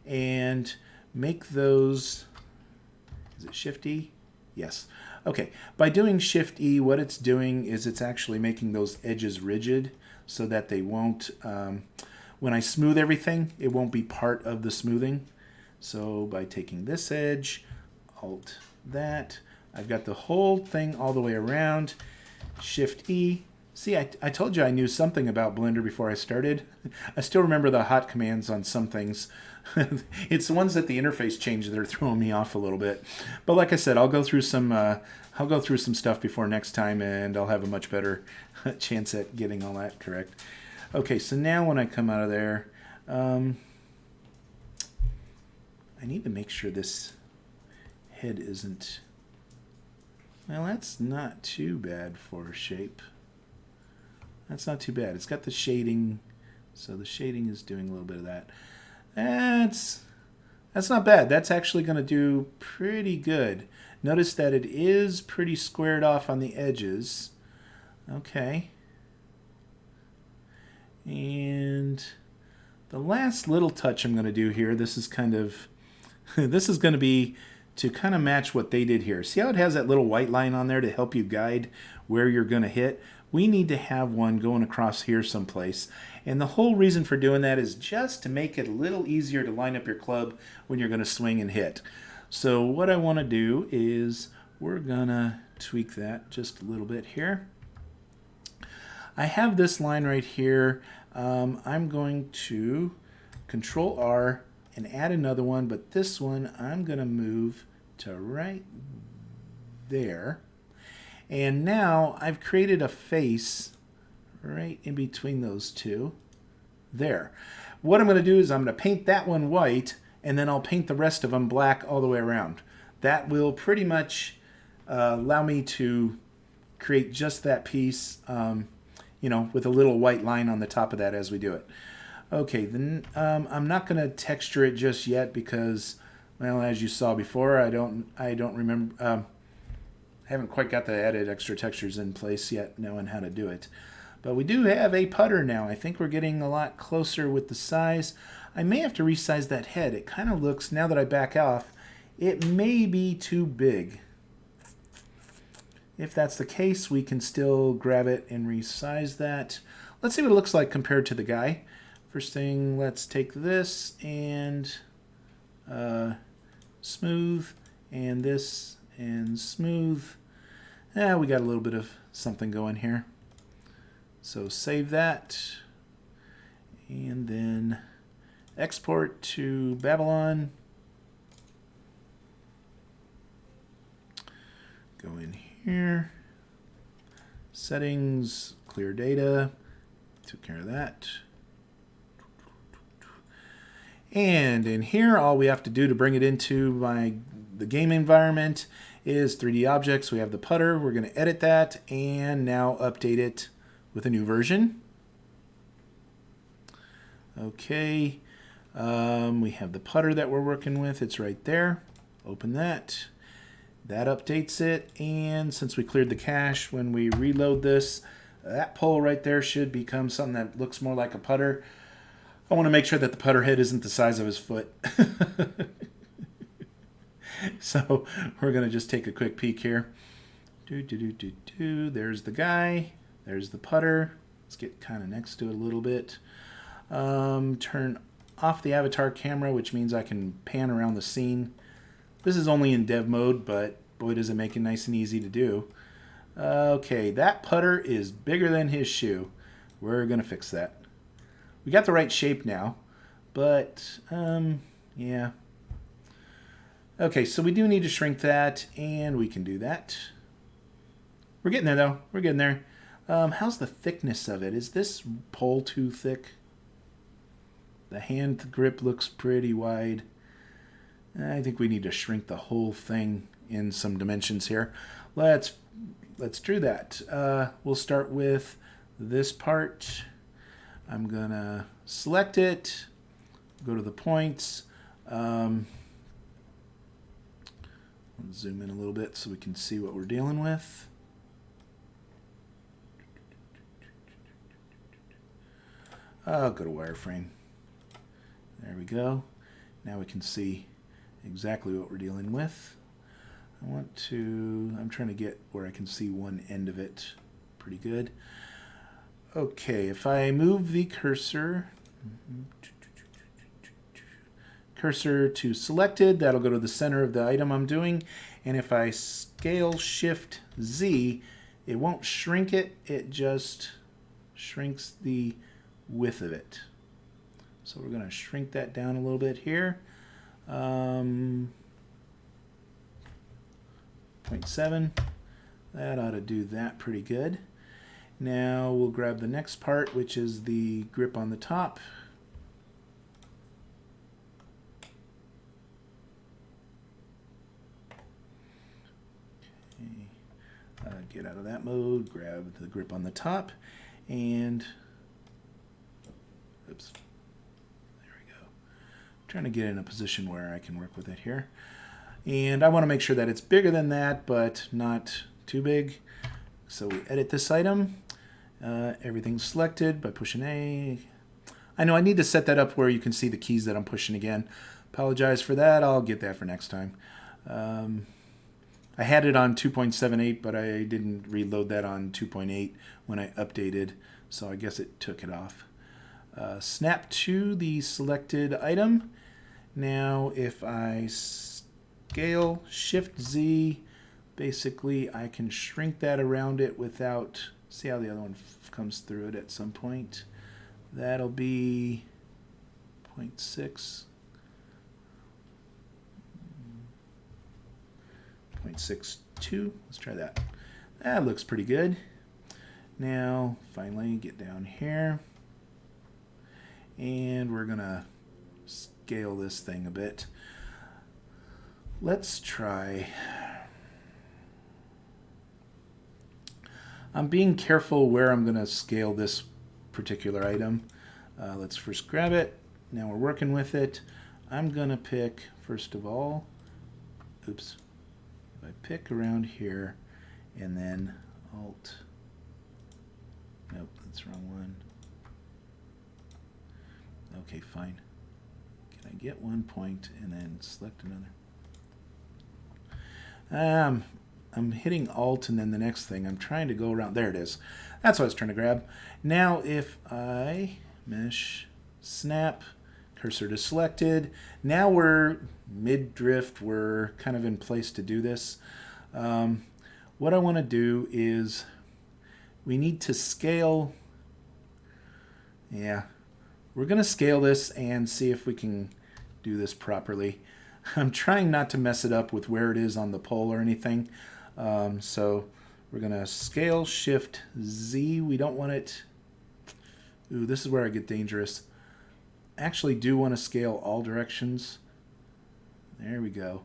and make those, is it Shift E? Yes. Okay. By doing Shift E, what it's doing is it's actually making those edges rigid so that they won't, when I smooth everything, it won't be part of the smoothing. So by taking this edge, Alt that, I've got the whole thing all the way around. Shift E. See, I told you I knew something about Blender before I started. I still remember the hot commands on some things. It's the ones that the interface changed that are throwing me off a little bit. But like I said, I'll go through some stuff before next time, and I'll have a much better chance at getting all that correct. Okay, so now when I come out of there, I need to make sure this head isn't. Well, that's not too bad for a shape. That's not too bad. It's got the shading, so the shading is doing a little bit of that. That's not bad. That's actually going to do pretty good. Notice that it is pretty squared off on the edges. Okay. And the last little touch I'm going to do here, this is kind of, this is going to be to kind of match what they did here. See how it has that little white line on there to help you guide where you're going to hit? We need to have one going across here someplace. And the whole reason for doing that is just to make it a little easier to line up your club when you're going to swing and hit. So what I want to do is we're going to tweak that just a little bit here. I have this line right here. I'm going to Control R and add another one, but this one I'm going to move to right there. And now I've created a face right in between those two. There. What I'm going to do is I'm going to paint that one white, and then I'll paint the rest of them black all the way around. That will pretty much allow me to create just that piece, with a little white line on the top of that as we do it. Okay, then I'm not going to texture it just yet because, well, as you saw before, I don't remember. I haven't quite got the added extra textures in place yet, knowing how to do it. But we do have a putter now. I think we're getting a lot closer with the size. I may have to resize that head. It kind of looks, now that I back off, it may be too big. If that's the case, we can still grab it and resize that. Let's see what it looks like compared to the guy. First thing, let's take this and smooth, and this, and smooth. We got a little bit of something going here. So save that, and then export to Babylon. Go in here, settings, clear data, took care of that. And in here, all we have to do to bring it into the game environment is 3D objects. We have the putter. We're going to edit that and now update it with a new version. Okay. We have the putter that we're working with. It's right there. Open that. That updates it. And since we cleared the cache, when we reload this, that pole right there should become something that looks more like a putter. I want to make sure that the putter head isn't the size of his foot. So we're going to just take a quick peek here. There's the guy. There's the putter. Let's get kind of next to it a little bit. Turn off the avatar camera, which means I can pan around the scene. This is only in dev mode, but boy, does it make it nice and easy to do. Okay, that putter is bigger than his shoe. We're going to fix that. We got the right shape now, but yeah. Okay, so we do need to shrink that, and we can do that. We're getting there, though. We're getting there. How's the thickness of it? Is this pole too thick? The hand grip looks pretty wide. I think we need to shrink the whole thing in some dimensions here. Let's do that. We'll start with this part. I'm gonna select it, go to the points. Zoom in a little bit so we can see what we're dealing with. I'll go to wireframe. There we go. Now we can see exactly what we're dealing with. I'm trying to get where I can see one end of it pretty good. Okay, if I move the cursor to selected, that'll go to the center of the item I'm doing. And if I scale Shift Z, it won't shrink it, it just shrinks the width of it. So we're going to shrink that down a little bit here. 0.7. That ought to do that pretty good. Now we'll grab the next part, which is the grip on the top. Okay. Get out of that mode, grab the grip on the top, and oops. Trying to get in a position where I can work with it here. And I want to make sure that it's bigger than that, but not too big. So we edit this item. Everything's selected by pushing A. I know I need to set that up where you can see the keys that I'm pushing again. Apologize for that. I'll get that for next time. I had it on 2.78, but I didn't reload that on 2.8 when I updated, so I guess it took it off. Snap to the selected item. Now if I scale Shift Z, basically I can shrink that around it without, see how the other one comes through it at some point. That'll be 0.6. 0.62. Let's try that. That looks pretty good. Now finally get down here. And we're gonna scale this thing a bit. Let's try. I'm being careful where I'm gonna scale this particular item. Let's first grab it. Now we're working with it. I'm gonna pick, first of all, oops. If I pick around here and then Alt, nope, that's the wrong one. Okay, fine. Can I get 1 point and then select another? I'm hitting Alt and then the next thing. I'm trying to go around. There it is. That's what I was trying to grab. Now if I mesh, snap, cursor to selected. Now we're mid-drift. We're kind of in place to do this. What I want to do is we need to scale. Yeah. We're going to scale this and see if we can do this properly. I'm trying not to mess it up with where it is on the pole or anything. So we're going to scale Shift Z. We don't want it. Ooh, this is where I get dangerous. Actually do want to scale all directions. There we go.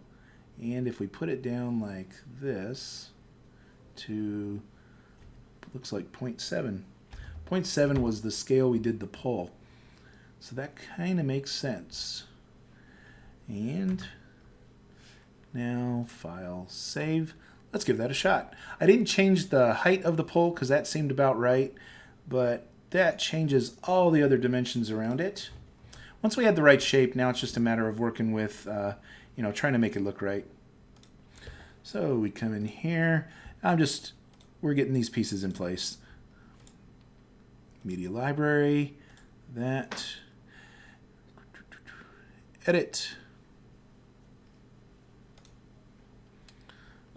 And if we put it down like this to, looks like 0.7. 0.7 was the scale we did the pole. So that kind of makes sense. And now file, save. Let's give that a shot. I didn't change the height of the pole because that seemed about right, but that changes all the other dimensions around it. Once we had the right shape, now it's just a matter of working with, trying to make it look right. So we come in here. We're getting these pieces in place. Media library, that. edit.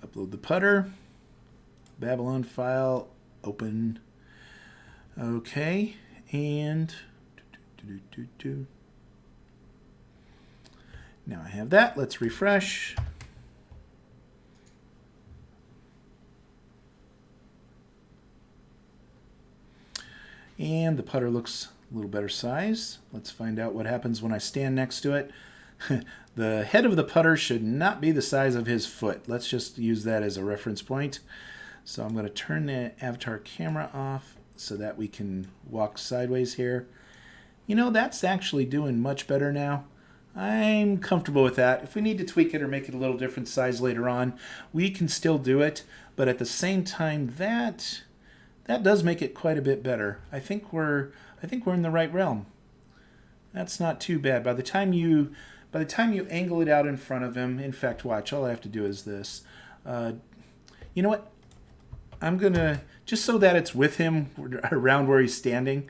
Upload the putter. Babylon file, open. Okay, and now I have that. Let's refresh. And the putter looks a little better size. Let's find out what happens when I stand next to it. The head of the putter should not be the size of his foot. Let's just use that as a reference point. So I'm going to turn the avatar camera off so that we can walk sideways here. You know, that's actually doing much better now. I'm comfortable with that. If we need to tweak it or make it a little different size later on, we can still do it. But at the same time, that does make it quite a bit better. I think we're in the right realm. That's not too bad. By the time you angle it out in front of him, in fact, watch, all I have to do is this. You know what? I'm going to, just so that it's with him around where he's standing,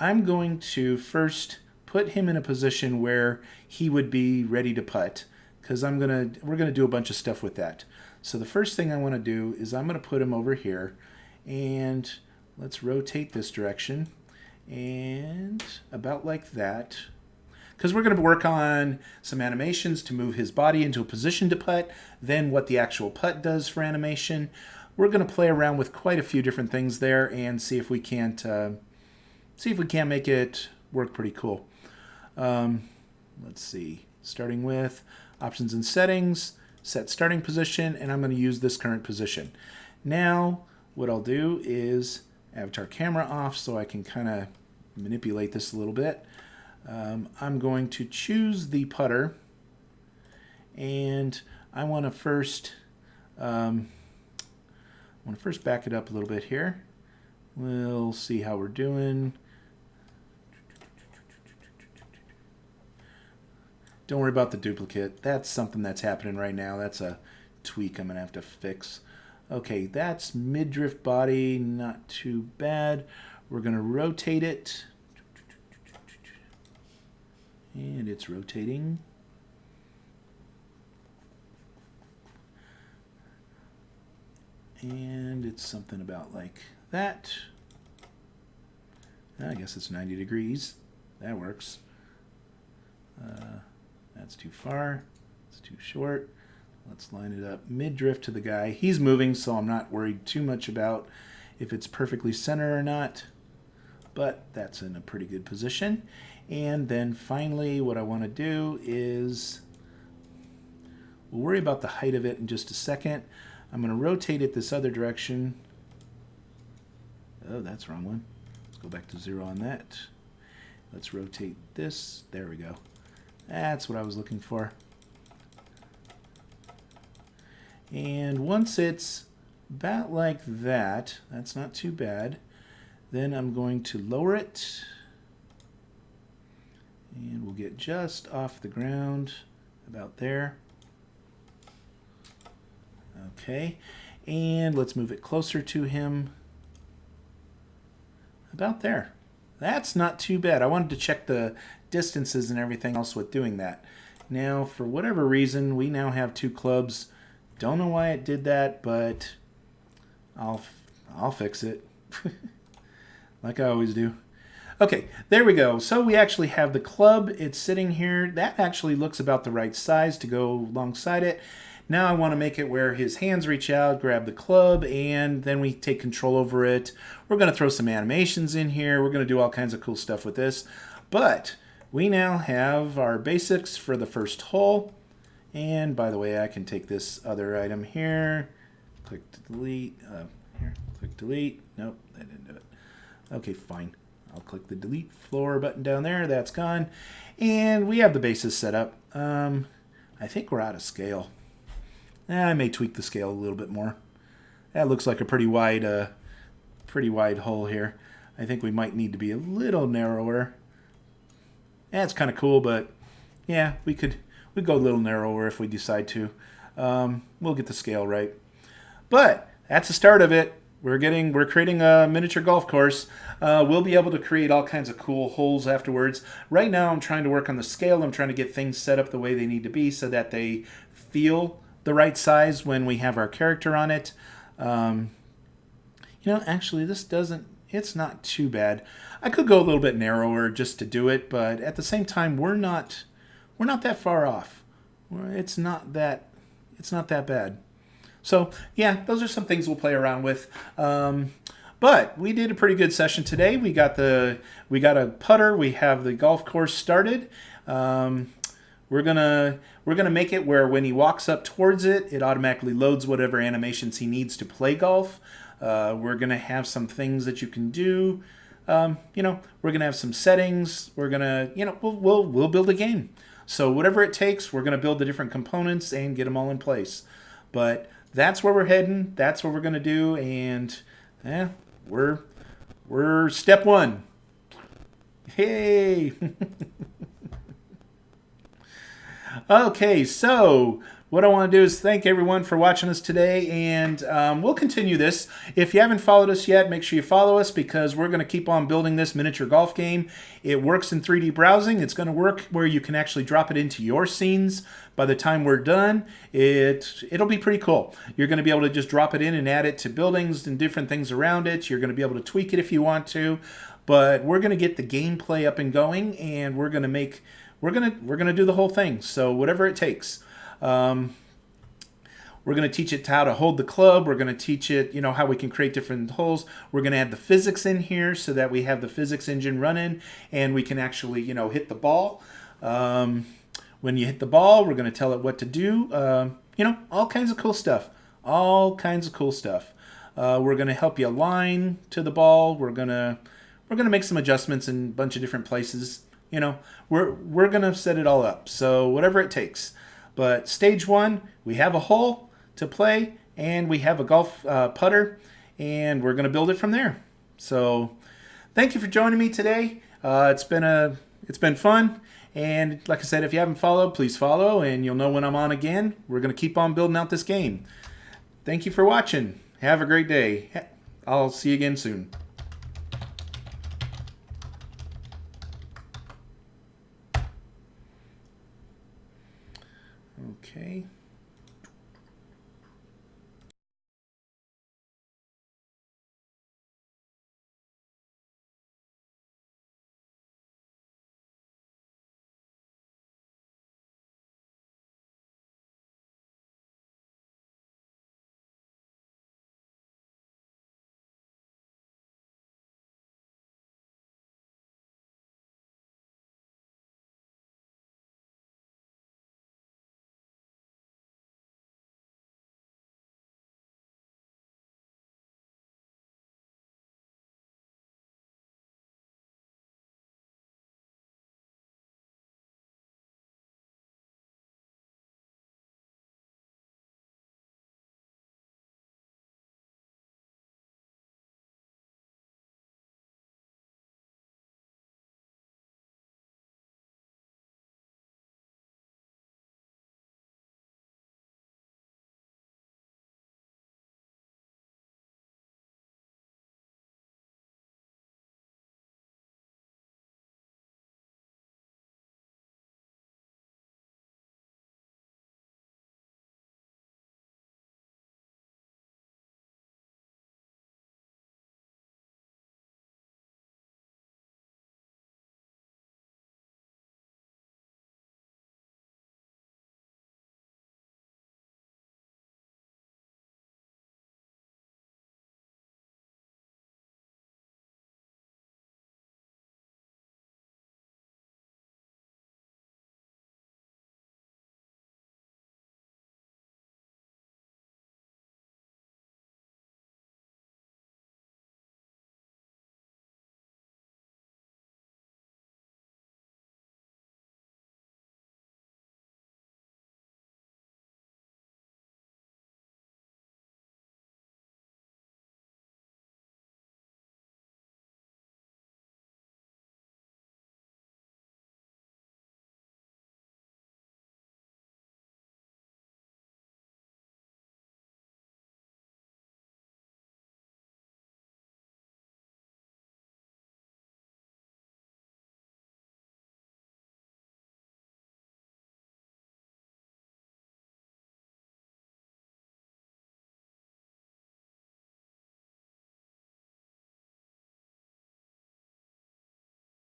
I'm going to first put him in a position where he would be ready to putt, because we're going to do a bunch of stuff with that. So the first thing I want to do is I'm going to put him over here, and let's rotate this direction, and about like that. Because we're going to work on some animations to move his body into a position to putt, then what the actual putt does for animation. We're going to play around with quite a few different things there and see if we can't make it work pretty cool. Let's see. Starting with options and settings, set starting position, and I'm going to use this current position. Now, what I'll do is avatar camera off so I can kind of manipulate this a little bit. I'm going to choose the putter, and I want to first back it up a little bit here. We'll see how we're doing. Don't worry about the duplicate. That's something that's happening right now. That's a tweak I'm going to have to fix. Okay, that's mid-drift body, not too bad. We're going to rotate it. And it's rotating. And it's something about like that. I guess it's 90 degrees. That works. That's too far. It's too short. Let's line it up mid-drift to the guy. He's moving, so I'm not worried too much about if it's perfectly center or not. But that's in a pretty good position. And then finally, what I want to do is, we'll worry about the height of it in just a second. I'm going to rotate it this other direction. Oh, that's the wrong one. Let's go back to 0 on that. Let's rotate this. There we go. That's what I was looking for. And once it's about like that, that's not too bad, then I'm going to lower it. And we'll get just off the ground, about there. Okay, and let's move it closer to him. About there. That's not too bad. I wanted to check the distances and everything else with doing that. Now, for whatever reason, we now have 2 clubs. Don't know why it did that, but I'll fix it. Like I always do. Okay, there we go. So we actually have the club. It's sitting here. That actually looks about the right size to go alongside it. Now I want to make it where his hands reach out, grab the club, and then we take control over it. We're going to throw some animations in here. We're going to do all kinds of cool stuff with this. But we now have our basics for the first hole. And by the way, I can take this other item here. Click to delete. Here, click delete. Nope, that didn't do it. Okay, fine. I'll click the delete floor button down there. That's gone. And we have the bases set up. I think we're out of scale. I may tweak the scale a little bit more. That looks like a pretty wide hole here. I think we might need to be a little narrower. That's kind of cool, but yeah, we'd go a little narrower if we decide to. We'll get the scale right. But that's the start of it. we're creating a miniature golf course. We'll be able to create all kinds of cool holes afterwards. Right now, I'm trying to work on the scale. I'm trying to get things set up the way they need to be so that they feel the right size when we have our character on it. Um, actually, this doesn't. It's not too bad. I could go a little bit narrower just to do it, but at the same time, we're not that far off. It's not that bad. So yeah, those are some things we'll play around with. But we did a pretty good session today. We got a putter. We have the golf course started. We're gonna make it where when he walks up towards it, it automatically loads whatever animations he needs to play golf. We're gonna have some things that you can do. We're gonna have some settings. We're gonna, we'll build a game. So whatever it takes, we're gonna build the different components and get them all in place. But that's where we're heading. That's what we're gonna do, and we're step one. Hey. Okay, so what I want to do is thank everyone for watching us today, and we'll continue this. If you haven't followed us yet, make sure you follow us because we're going to keep on building this miniature golf game. It works in 3D browsing. It's going to work where you can actually drop it into your scenes. By the time we're done, it'll be pretty cool. You're going to be able to just drop it in and add it to buildings and different things around it. You're going to be able to tweak it if you want to, but we're going to get the gameplay up and going, and we're going to do the whole thing. So whatever it takes. We're going to teach it how to hold the club. We're going to teach it, how we can create different holes. We're going to add the physics in here so that we have the physics engine running and we can actually, hit the ball. When you hit the ball, we're going to tell it what to do. All kinds of cool stuff. All kinds of cool stuff. We're going to help you align to the ball. We're going to make some adjustments in a bunch of different places. We're going to set it all up. So whatever it takes. But stage one, we have a hole to play, and we have a golf putter, and we're going to build it from there. So thank you for joining me today. It's been fun. And like I said, if you haven't followed, please follow, and you'll know when I'm on again. We're going to keep on building out this game. Thank you for watching. Have a great day. I'll see you again soon. Okay.